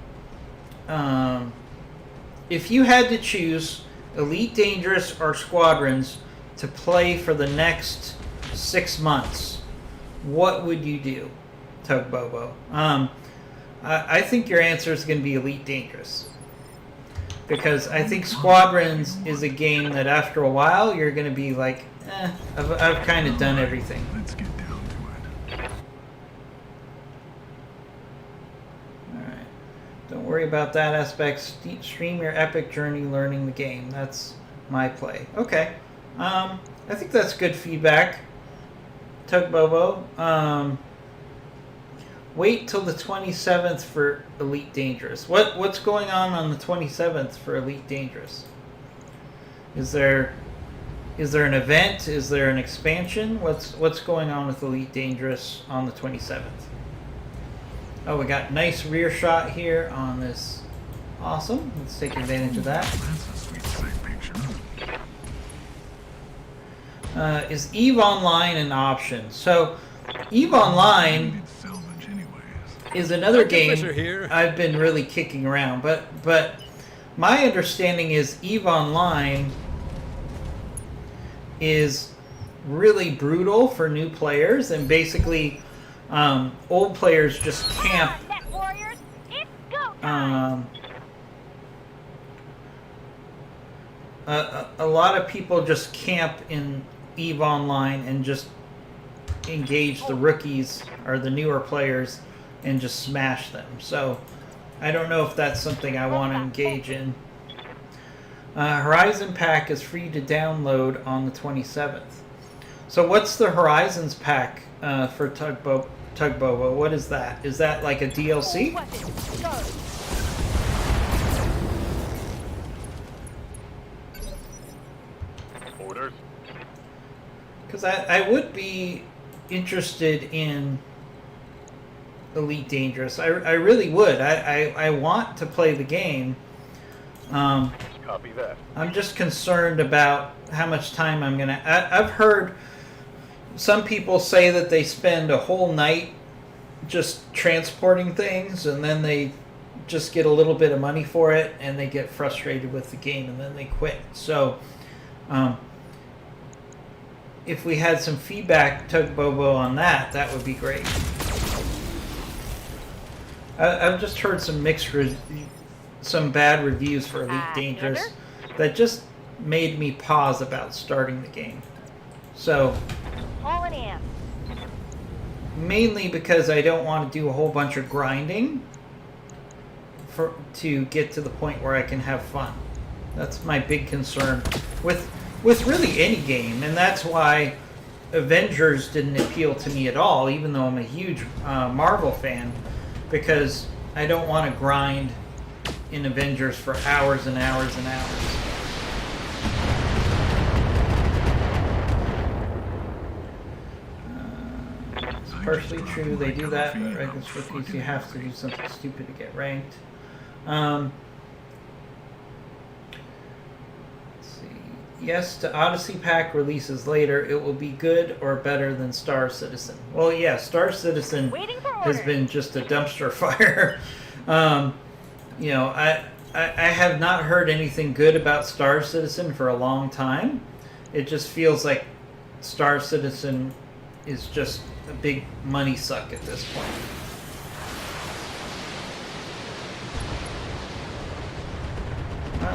if you had to choose Elite Dangerous or Squadrons to play for the next 6 months? What would you do, Tug Bobo? I think your answer is going to be Elite Dangerous. Because I think Squadrons is a game that after a while you're going to be like, I've kind of done everything. Let's get down to it. Alright. Don't worry about that aspect. Stream your epic journey learning the game. That's my play. Okay. I think that's good feedback. Tug Bobo. Wait till the 27th for Elite Dangerous. What's going on the 27th for Elite Dangerous? Is there an event? Is there an expansion? What's going on with Elite Dangerous on the 27th? Oh, we got nice rear shot here on this. Awesome. Let's take advantage of that. That's a sweet sight picture. Is EVE Online an option? So, EVE Online It's salvage anyways. is another Duncan game Fisher here. I've been really kicking around, but my understanding is EVE Online is really brutal for new players, and basically old players just camp. Warriors, it's go time. A lot of people just camp in EVE Online and just engage the rookies or the newer players and just smash them. So I don't know if that's something I want to engage in. Horizon Pack is free to download on the 27th. So what's the Horizons Pack for Tug Bobo? What is that? Is that like a DLC? Orders. Because I would be interested in Elite Dangerous. I really would. I want to play the game. Copy that. I'm just concerned about how much time I'm gonna. I've heard some people say that they spend a whole night just transporting things, and then they just get a little bit of money for it, and they get frustrated with the game, and then they quit. So, if we had some feedback, Tug Bobo, on that, that would be great. I've just heard some some bad reviews for Elite Dangerous that just made me pause about starting the game. So, Hauling in. mainly because I don't want to do a whole bunch of grinding to get to the point where I can have fun. That's my big concern with really any game, and that's why Avengers didn't appeal to me at all, even though I'm a huge Marvel fan, because I don't want to grind in Avengers for hours and hours and hours. It's partially true, they do that, but ranked rookies, you have to do something stupid to get ranked. Let's see. Yes, to Odyssey Pack releases later, it will be good or better than Star Citizen. Well, yeah, Star Citizen has been just a dumpster fire. You know, I have not heard anything good about Star Citizen for a long time. It just feels like Star Citizen is just a big money suck at this point.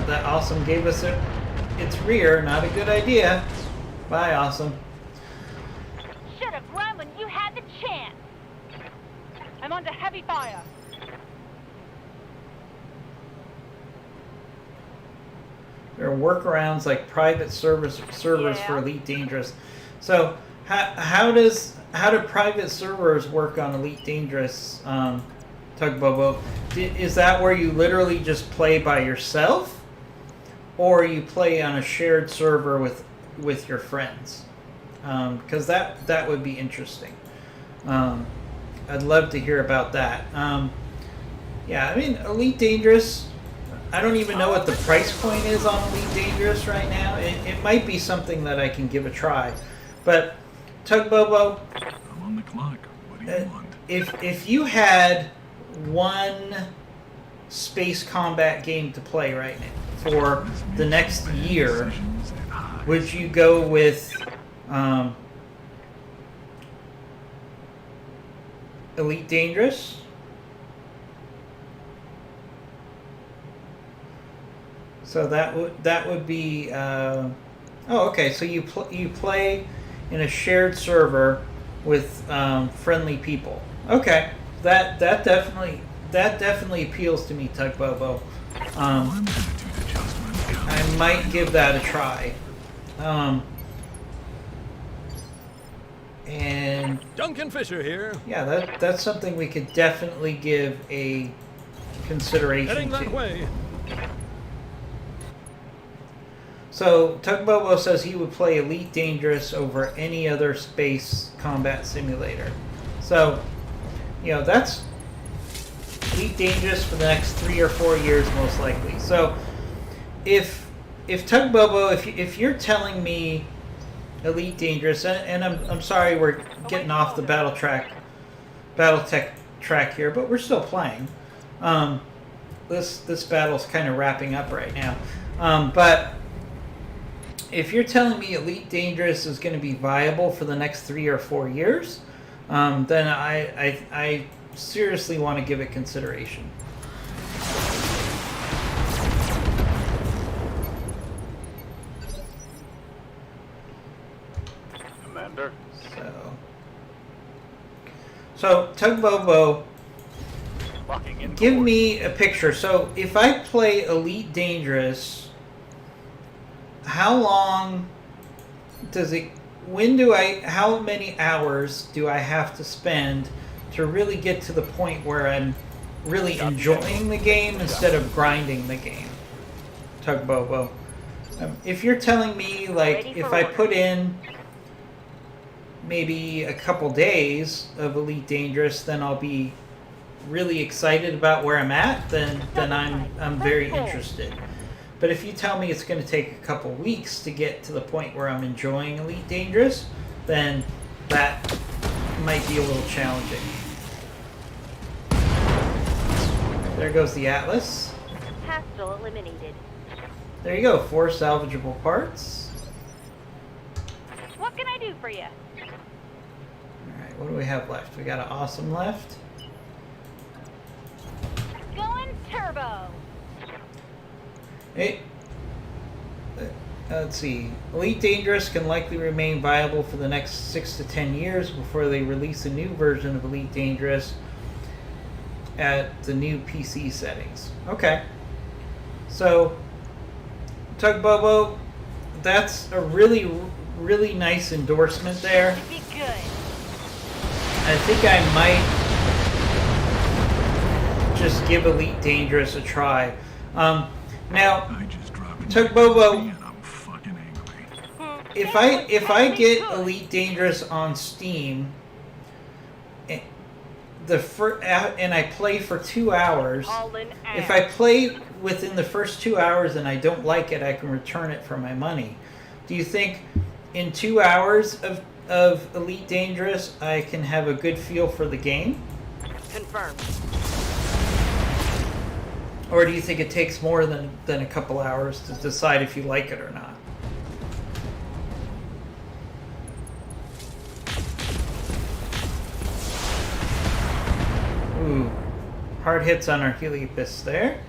That Awesome gave us its rear. Not a good idea. Bye, Awesome. Should have run when you had the chance. I'm under heavy fire. There are workarounds like private servers for Elite Dangerous. So how do private servers work on Elite Dangerous? Tugbobo, is that where you literally just play by yourself, or you play on a shared server with your friends? Because that would be interesting. I'd love to hear about that. Yeah, I mean, Elite Dangerous, I don't even know what the price point is on Elite Dangerous right now. It might be something that I can give a try. But, Tugbobo, I'm on the clock. What do you want? if you had one space combat game to play right now for the next year, would you go with Elite Dangerous? So that would be oh, okay. So you play in a shared server with friendly people. Okay, that definitely appeals to me, Tugbobo. I might give that a try. And Duncan Fisher here. yeah, that's something we could definitely give a consideration Heading to. that way. So, Tugbobo says he would play Elite Dangerous over any other space combat simulator. So, you know, that's Elite Dangerous for the next 3 or 4 years, most likely. So, if Tugbobo, if you're telling me Elite Dangerous, and I'm sorry we're getting off the Battletech track here, but we're still playing. This battle's kind of wrapping up right now, but if you're telling me Elite Dangerous is going to be viable for the next 3 or 4 years, then I seriously want to give it consideration. Commander. So Tugbobo, Locking in give course. me a picture. So if I play Elite Dangerous, how long does it, how many hours do I have to spend to really get to the point where I'm really enjoying the game instead of grinding the game? Tugbobo. If you're telling me, like, if I put in maybe a couple days of Elite Dangerous, then I'll be really excited about where I'm at, then I'm very interested. But if you tell me it's going to take a couple weeks to get to the point where I'm enjoying Elite Dangerous, then that might be a little challenging. There goes the Atlas. Hostile eliminated. There you go, 4 salvageable parts. What can I do for you? Alright, what do we have left? We got an Awesome left. Going turbo. Hey, let's see. Elite Dangerous can likely remain viable for the next 6 to 10 years before they release a new version of Elite Dangerous at the new PC settings. Okay. So, Tugbobo, that's a really really nice endorsement there. Should be good. I think I might just give Elite Dangerous a try. Now, I just dropped in Tugbobo, and I'm fucking angry. if I get Elite Dangerous on Steam, and I play for 2 hours, if I play within the first 2 hours and I don't like it, I can return it for my money. Do you think in 2 hours of Elite Dangerous I can have a good feel for the game? Confirmed. Or do you think it takes more than a couple hours to decide if you like it or not? Ooh, hard hits on our Heliopus there.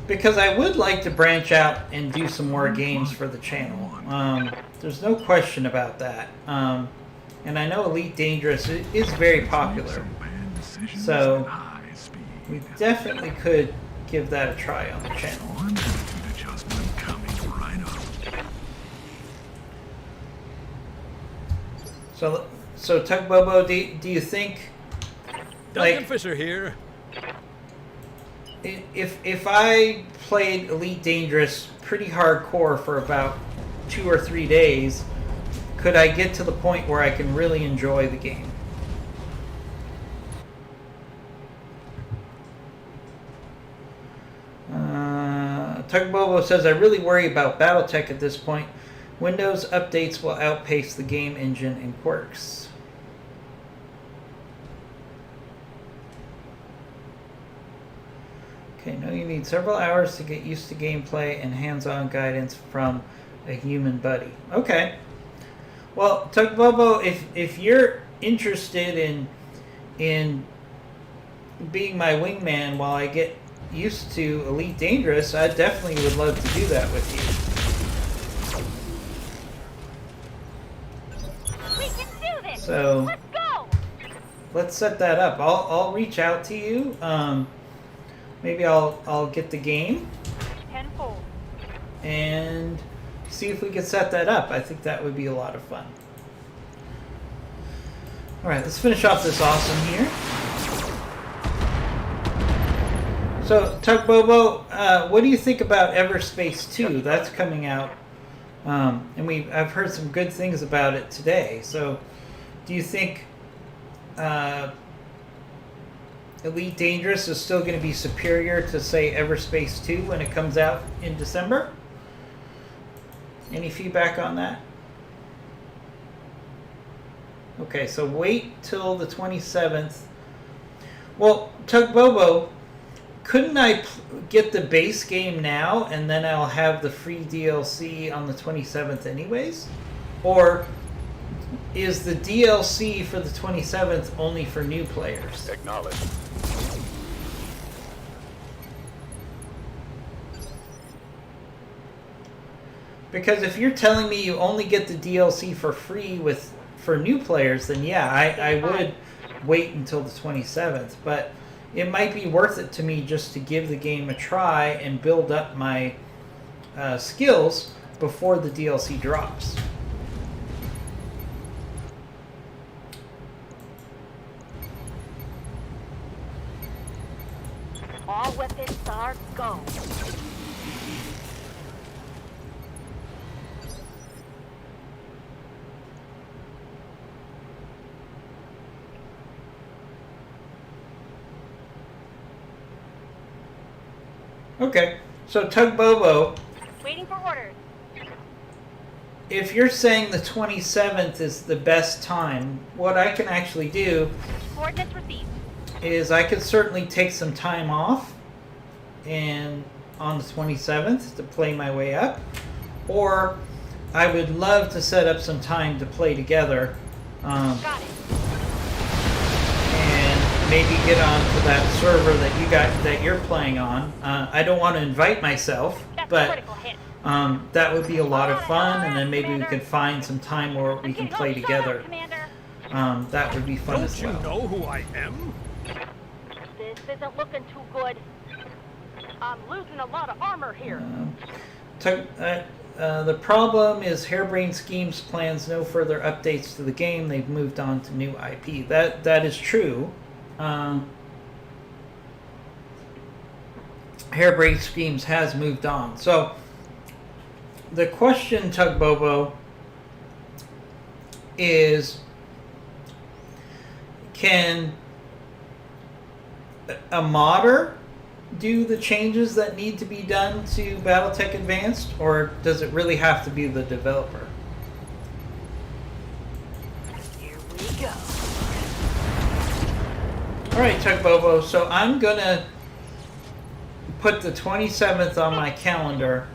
Because I would like to branch out and do some more games for the channel. There's no question about that. And I know Elite Dangerous is very popular. So we definitely could give that a try on the channel. Adjustment coming right up. So Tugbobo, do you think, Duncan like, Fisher here. if I played Elite Dangerous pretty hardcore for about 2 or 3 days, could I get to the point where I can really enjoy the game? Tugbobo says, I really worry about Battletech at this point. Windows updates will outpace the game engine and quirks. Okay, now you need several hours to get used to gameplay and hands-on guidance from a human buddy. Okay. Well, Tugbobo, if you're interested in being my wingman while I get used to Elite Dangerous, I definitely would love to do that with you. We can do this. So Let's go. let's set that up. I'll reach out to you. Maybe I'll get the game Tenfold. and see if we can set that up. I think that would be a lot of fun. All right, let's finish off this awesome here. So, Tugbobo, what do you think about Everspace 2? That's coming out, and I've heard some good things about it today. So, do you think Elite Dangerous is still going to be superior to, say, Everspace 2 when it comes out in December? Any feedback on that? Okay, so wait till the 27th. Well, Tugbobo, couldn't I get the base game now and then I'll have the free DLC on the 27th anyways? Or is the DLC for the 27th only for new players? Acknowledge. Because if you're telling me you only get the DLC for free for new players, then yeah, I would wait until the 27th. But it might be worth it to me just to give the game a try and build up my skills before the DLC drops. All weapons are go. Okay, so Tugbobo, Waiting for orders. if you're saying the 27th is the best time, what I can actually do Coordinates received. is I could certainly take some time off and on the 27th to play my way up, or I would love to set up some time to play together Got it. and maybe get onto that server that you're playing on. I don't want to invite myself, That's a but critical hit. that would be a lot of fun, and then maybe we could find some time where we can play together. Commander. That would be fun Don't as you well. know who I am? This isn't looking too good. I'm losing a lot of armor here. The problem is Harebrained Schemes plans no further updates to the game. They've moved on to new IP. That is true. Harebrained Schemes has moved on. So the question, Tug Bobo, is can a modder do the changes that need to be done to Battletech Advanced, or does it really have to be the developer? Here we go. Alright, Tug Bobo, so I'm gonna put the 27th on my calendar,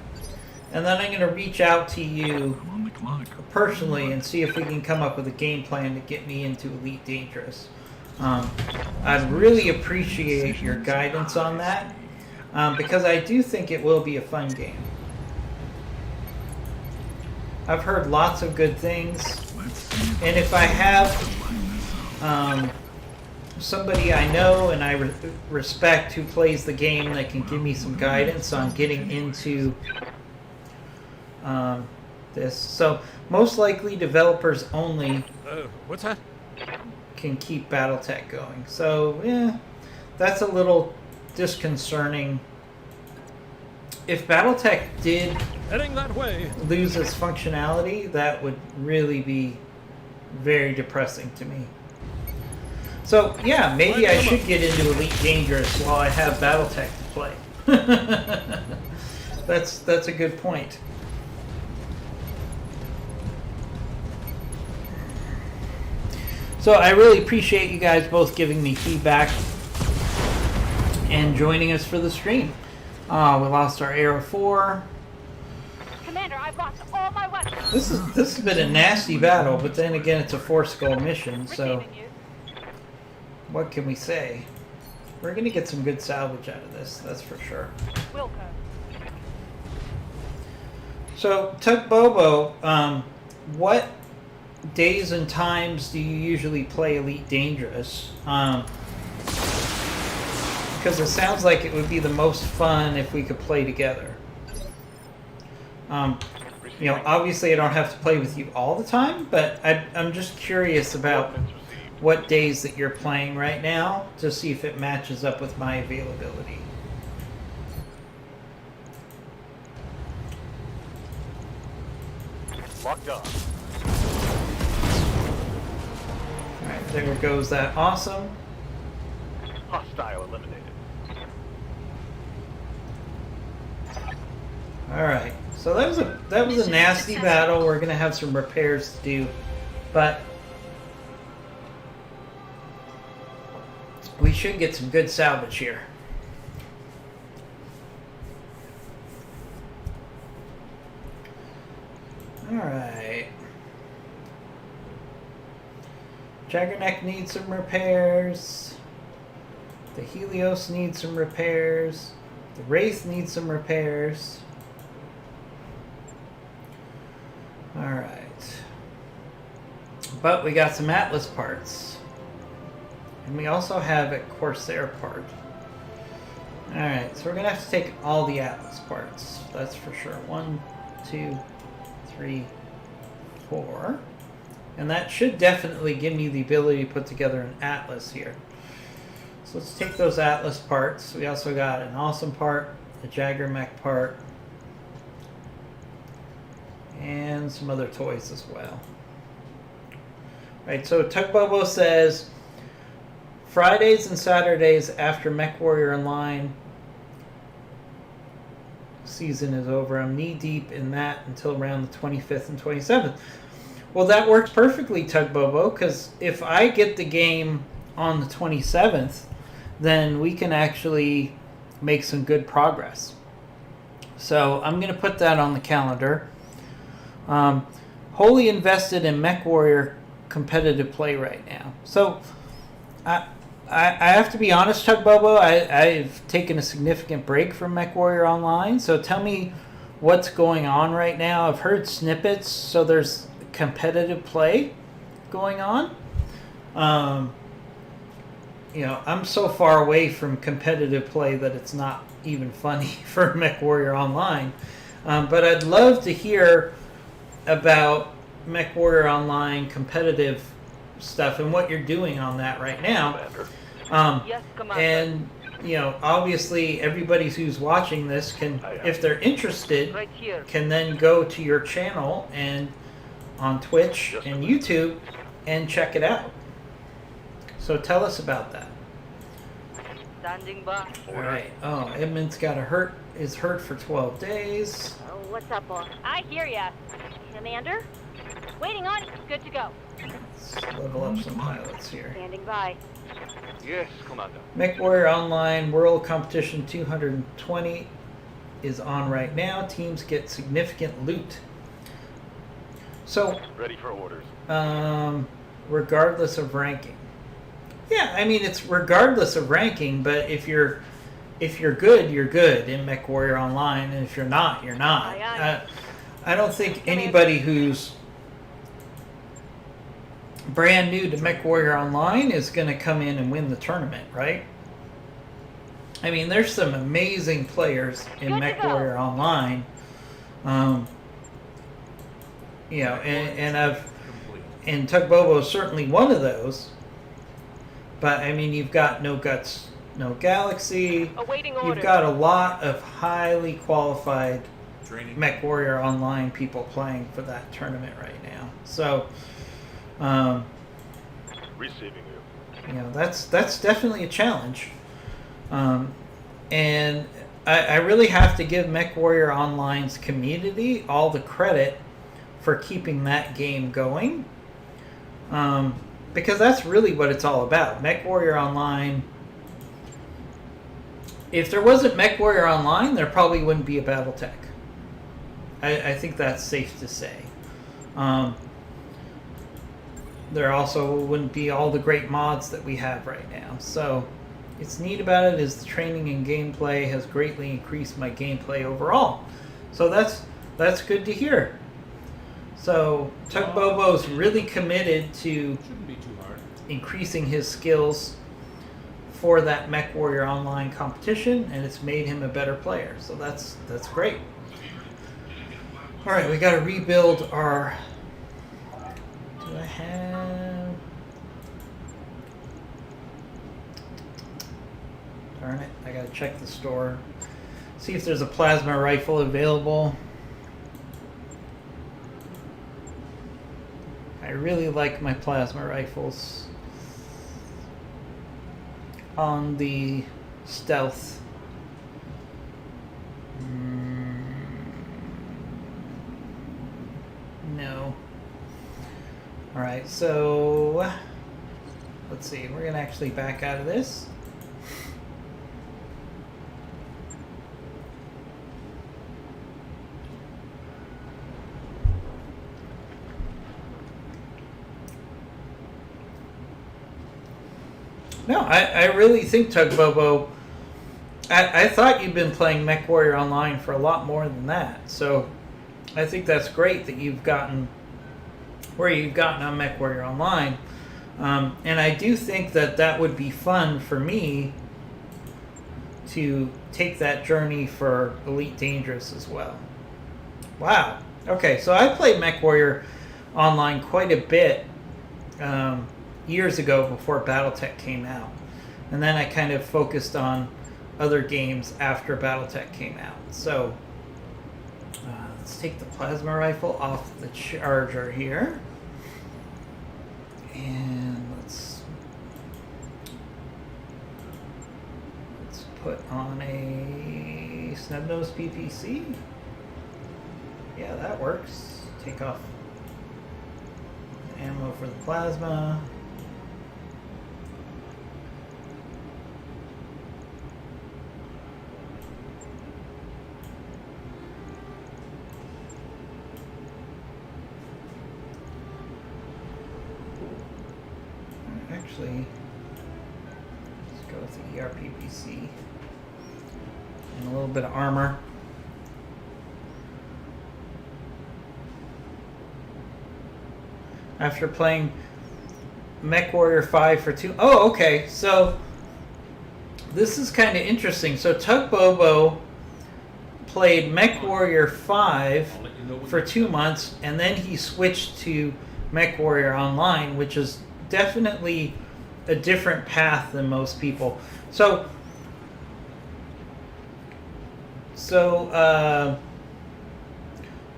and then I'm gonna reach out to you I'm on the clock. personally and see if we can come up with a game plan to get me into Elite Dangerous. I'd really appreciate your guidance on that, because I do think it will be a fun game. I've heard lots of good things, and if I have somebody I know and I respect who plays the game that can give me some guidance on getting into this. So most likely developers only What's that? can keep Battletech going. So yeah, that's a little disconcerting. If Battletech did Heading that way. lose its functionality, that would really be very depressing to me. So yeah, maybe I should get into Elite Dangerous while I have Battletech to play. That's a good point. So I really appreciate you guys both giving me feedback and joining us for the stream. We lost our Arrow 4. Commander, I've lost all my weapons. This has been a nasty battle, but then again, it's a 4-skull mission, so Receiving you. what can we say? We're gonna get some good salvage out of this, that's for sure. Wilco. So, Tug Bobo, what days and times do you usually play Elite Dangerous? Because it sounds like it would be the most fun if we could play together. You know, obviously I don't have to play with you all the time, but I'm just curious about what days that you're playing right now to see if it matches up with my availability. Locked on. Alright, there goes that awesome. Hostile eliminated. Alright, so that was a nasty battle. We're gonna have some repairs to do, but we should get some good salvage here. Alright. Jaggerneck needs some repairs. The Helios needs some repairs. The Wraith needs some repairs. Alright. But we got some Atlas parts. And we also have a Corsair part. Alright, so we're going to have to take all the Atlas parts. That's for sure. 1, 2, 3, 4. And that should definitely give me the ability to put together an Atlas here. So let's take those Atlas parts. We also got an Awesome part, a Jagger Mech part, and some other toys as well. Right, so Tug Bobo says Fridays and Saturdays after MechWarrior Online season is over. I'm knee deep in that until around the 25th and 27th. Well, that works perfectly, Tug Bobo, because if I get the game on the 27th, then we can actually make some good progress. So I'm going to put that on the calendar. Wholly invested in MechWarrior competitive play right now. So I have to be honest, Tug Bobo, I've taken a significant break from MechWarrior Online. So tell me what's going on right now. I've heard snippets, so there's competitive play going on. You know, I'm so far away from competitive play that it's not even funny for MechWarrior Online. But I'd love to hear about MechWarrior Online competitive stuff and what you're doing on that right now. Yes, Commander. And, obviously everybody who's watching this can, if they're interested, Right here. can then go to your channel and on Twitch and YouTube and check it out. So tell us about that. Standing by. All right. Oh, Edmund's is hurt for 12 days. Oh, what's up, boss? I hear ya. Commander? Waiting on. Good to go. Let's level up some pilots here. Standing by. Yes, Commander. MechWarrior Online World Competition 220 is on right now. Teams get significant loot. So, Ready for orders. regardless of ranking. Yeah, I mean it's regardless of ranking, but if you're good, you're good in MechWarrior Online, and if you're not, you're not. Aye, I don't think anybody who's brand new to MechWarrior Online is going to come in and win the tournament, right? I mean, there's some amazing players in Good to MechWarrior Online. And Tug Bobo is certainly one of those. But I mean, you've got No Guts, No Galaxy. Awaiting You've orders. got a lot of highly qualified MechWarrior Online people playing for that tournament right now. So, Receiving you. that's definitely a challenge. And I really have to give MechWarrior Online's community all the credit for keeping that game going. Because that's really what it's all about. MechWarrior Online. If there wasn't MechWarrior Online, there probably wouldn't be a Battletech. I think that's safe to say. There also wouldn't be all the great mods that we have right now. So, it's neat about it is the training and gameplay has greatly increased my gameplay overall. So that's good to hear. So Tug Bobo's really committed to increasing his skills for that MechWarrior Online competition, and it's made him a better player. So that's great. All right, we got to rebuild our. Do I have? Darn it! I got to check the store, see if there's a plasma rifle available. I really like my plasma rifles on the stealth. No. Alright, so let's see. We're going to actually back out of this. No, I really think Tug Bobo. I thought you'd been playing MechWarrior Online for a lot more than that. So I think that's great that you've gotten where you've gotten on MechWarrior Online. And I do think that would be fun for me to take that journey for Elite Dangerous as well. Wow. Okay, so I played MechWarrior Online quite a bit. Years ago before Battletech came out. And then I kind of focused on other games after Battletech came out. So let's take the plasma rifle off the charger here. And let's put on a snub-nosed PPC. Yeah, that works. Take off the ammo for the plasma. Actually, let's go with the ERPPC and a little bit of armor. After playing MechWarrior 5 for 2... Oh, okay. So, this is kind of interesting. So, Tug Bobo played MechWarrior 5 for 2 months, and then he switched to MechWarrior Online, which is definitely a different path than most people. So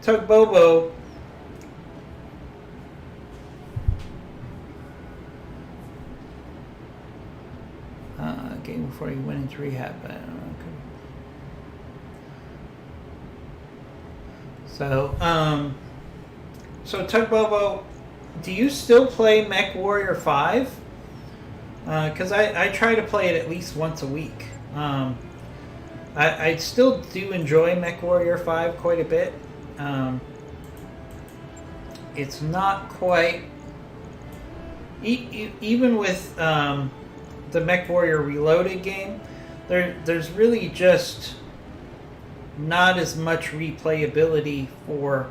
Tug Bobo game before you went into rehab. I don't know. So Tug Bobo, do you still play MechWarrior 5? Because I try to play it at least once a week. I still do enjoy MechWarrior 5 quite a bit. It's not quite... even with the MechWarrior Reloaded game, there's really just not as much replayability for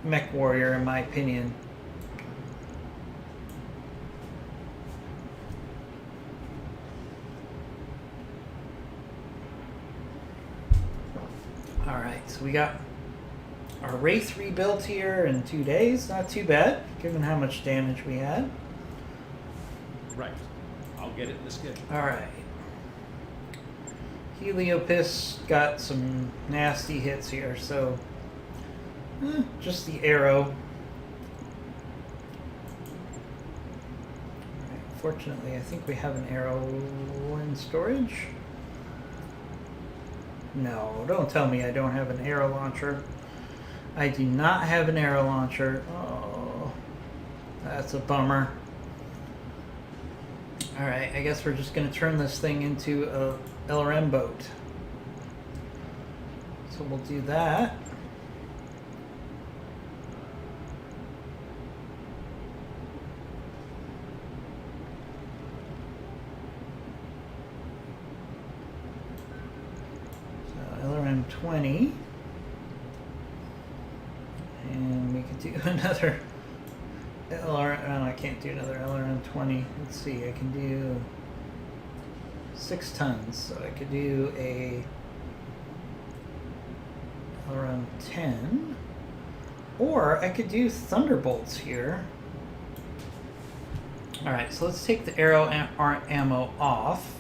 MechWarrior, in my opinion. Alright, so we got our Wraith rebuilt here in 2 days. Not too bad, given how much damage we had. Right. I'll get it in the schedule. Alright. Heliopis got some nasty hits here, so just the arrow. Alright, fortunately, I think we have an arrow in storage. No, don't tell me I don't have an arrow launcher. I do not have an arrow launcher. Oh, that's a bummer. Alright, I guess we're just going to turn this thing into a LRM boat. So we'll do that. So LRM 20. And we could do another I can't do another LRM 20. Let's see, I can do 6 tons, so I could do a LRM 10, or I could do Thunderbolts here. Alright, so let's take the arrow ammo off.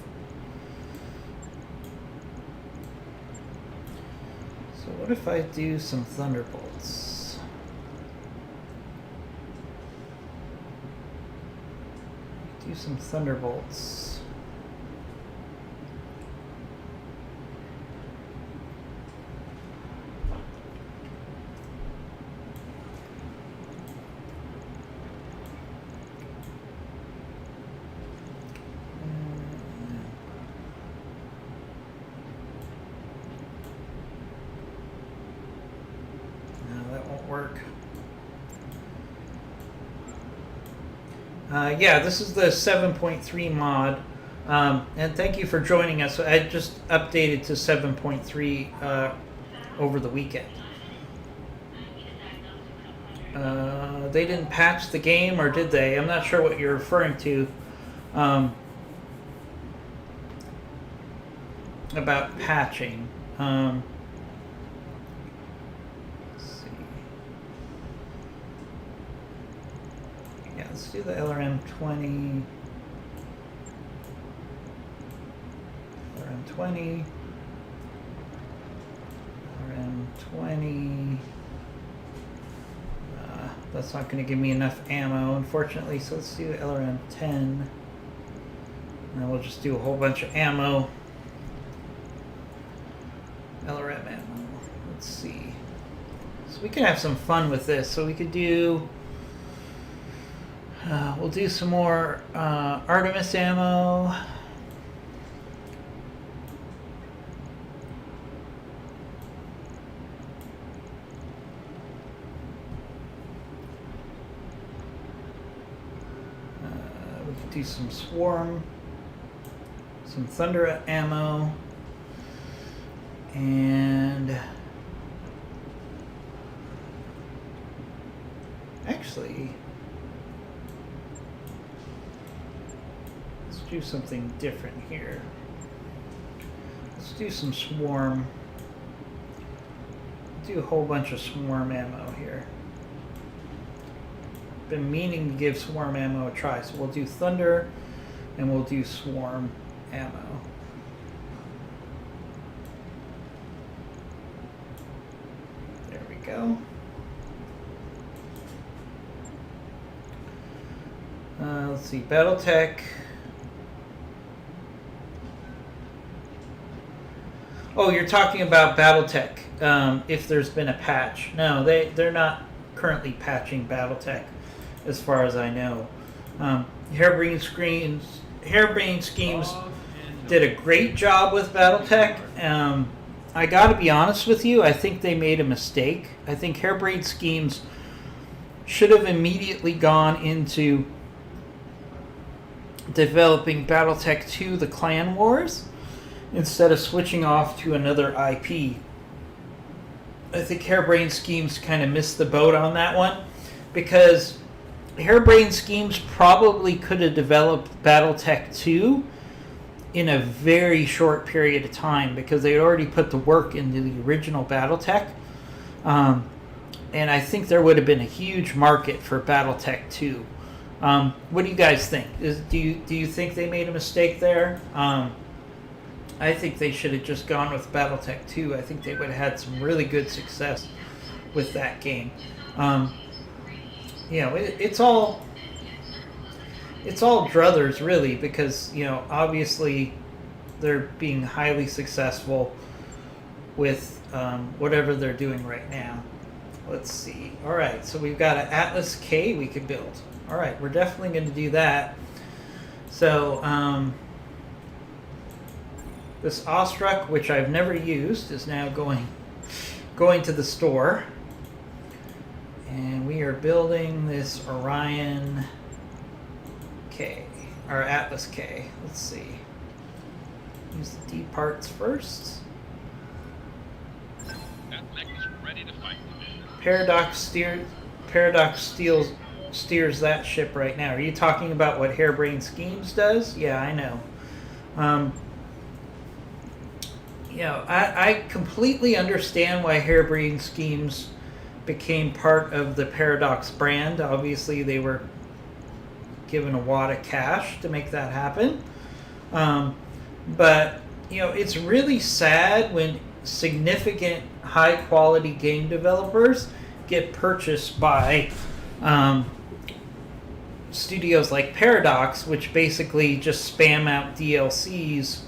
So what if I do some Thunderbolts? Do some Thunderbolts. No, that won't work. Yeah, this is the 7.3 mod, and thank you for joining us. I just updated to 7.3 over the weekend. They didn't patch the game, or did they? I'm not sure what you're referring to about patching. Let's do the LRM 20. LRM 20. LRM 20. That's not going to give me enough ammo, unfortunately, so let's do the LRM 10. And then we'll just do a whole bunch of ammo. LRM ammo. Let's see. So we can have some fun with this. So we could do... we'll do some more Artemis ammo. We could do some Swarm, some Thunder ammo, and actually, do something different here. Let's do some swarm. Do a whole bunch of swarm ammo here. Been meaning to give swarm ammo a try, so we'll do thunder and we'll do swarm ammo. There we go. Let's see, Battletech. Oh, you're talking about Battletech. If there's been a patch. No, they're not currently patching Battletech, as far as I know. Harebrained Schemes did a great job with Battletech. I got to be honest with you, I think they made a mistake. I think Harebrained Schemes should have immediately gone into developing Battletech 2: The Clan Wars instead of switching off to another IP. I think Harebrained Schemes kind of missed the boat on that one, because Harebrained Schemes probably could have developed Battletech 2 in a very short period of time, because they had already put the work into the original Battletech. And I think there would have been a huge market for Battletech 2. What do you guys think? Do you think they made a mistake there? I think they should have just gone with Battletech 2. I think they would have had some really good success with that game. It's all druthers, really, because, obviously they're being highly successful with whatever they're doing right now. Let's see. All right, so we've got an Atlas K we could build. All right, we're definitely going to do that. So, this Ostruck, which I've never used, is now going to the store. And we are building this Orion K, or Atlas K. Let's see. Use the D parts first. Paradox steers that ship right now. Are you talking about what Harebrained Schemes does? Yeah, I know. I completely understand why Harebrained Schemes became part of the Paradox brand. Obviously, they were given a wad of cash to make that happen. But, it's really sad when significant high-quality game developers get purchased by studios like Paradox, which basically just spam out DLCs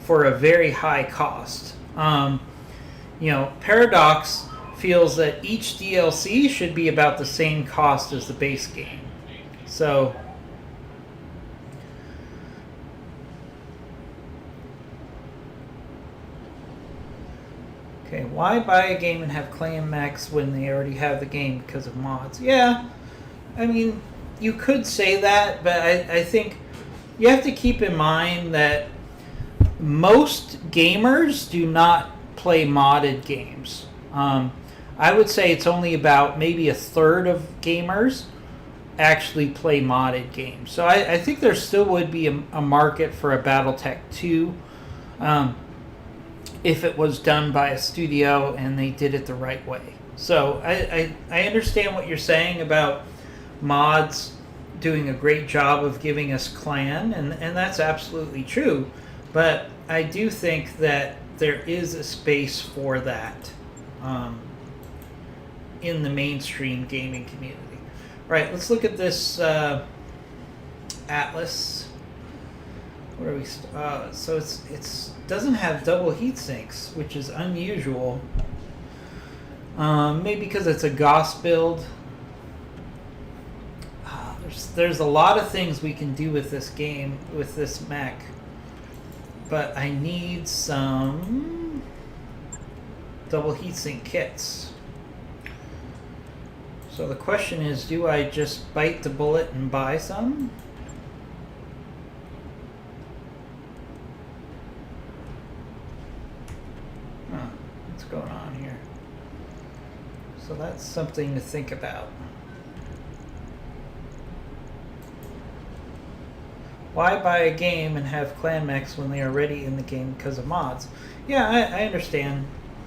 for a very high cost. Paradox feels that each DLC should be about the same cost as the base game. So, okay, why buy a game and have Clan Max when they already have the game because of mods? Yeah, I mean, you could say that, but I think you have to keep in mind that most gamers do not play modded games. I would say it's only about maybe a third of gamers actually play modded games. So I think there still would be a market for a Battletech 2 if it was done by a studio and they did it the right way. So I understand what you're saying about mods doing a great job of giving us clan, and that's absolutely true. But I do think that there is a space for that in the mainstream gaming community. Right, let's look at this Atlas. Where are we? So it's doesn't have double heat sinks, which is unusual. Maybe because it's a GOS build. There's a lot of things we can do with this game, with this mech. But I need some double heatsink kits. So the question is, do I just bite the bullet and buy some? Huh, what's going on here? So that's something to think about. Why buy a game and have clan mechs when they are already in the game because of mods? Yeah, I understand.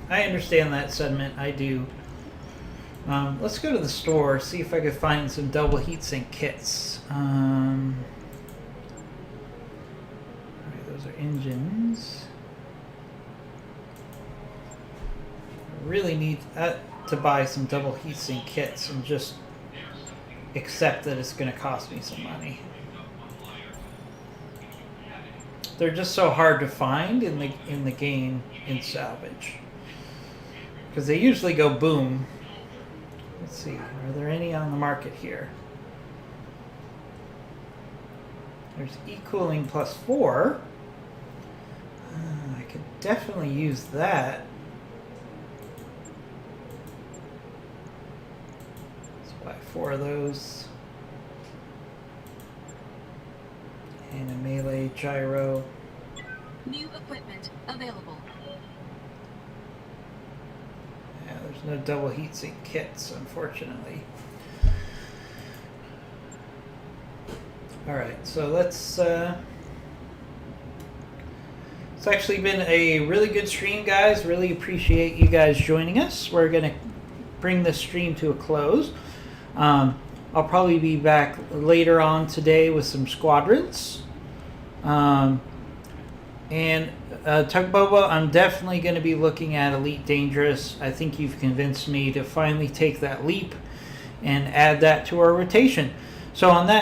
I understand that sentiment. I do. Let's go to the store, see if I could find some double heatsink kits. Alright, those are engines. I really need to buy some double heatsink kits and just accept that it's going to cost me some money. They're just so hard to find in the game in salvage, because they usually go boom. Let's see, are there any on the market here? There's E-cooling +4. I could definitely use that. Let's buy 4 of those. And a melee gyro. New equipment available. Yeah, there's no double heatsink kits, unfortunately. Alright, so let's... It's actually been a really good stream, guys. Really appreciate you guys joining us. We're going to bring this stream to a close. I'll probably be back later on today with some squadrons. And Tugboba, I'm definitely going to be looking at Elite Dangerous. I think you've convinced me to finally take that leap and add that to our rotation. So on that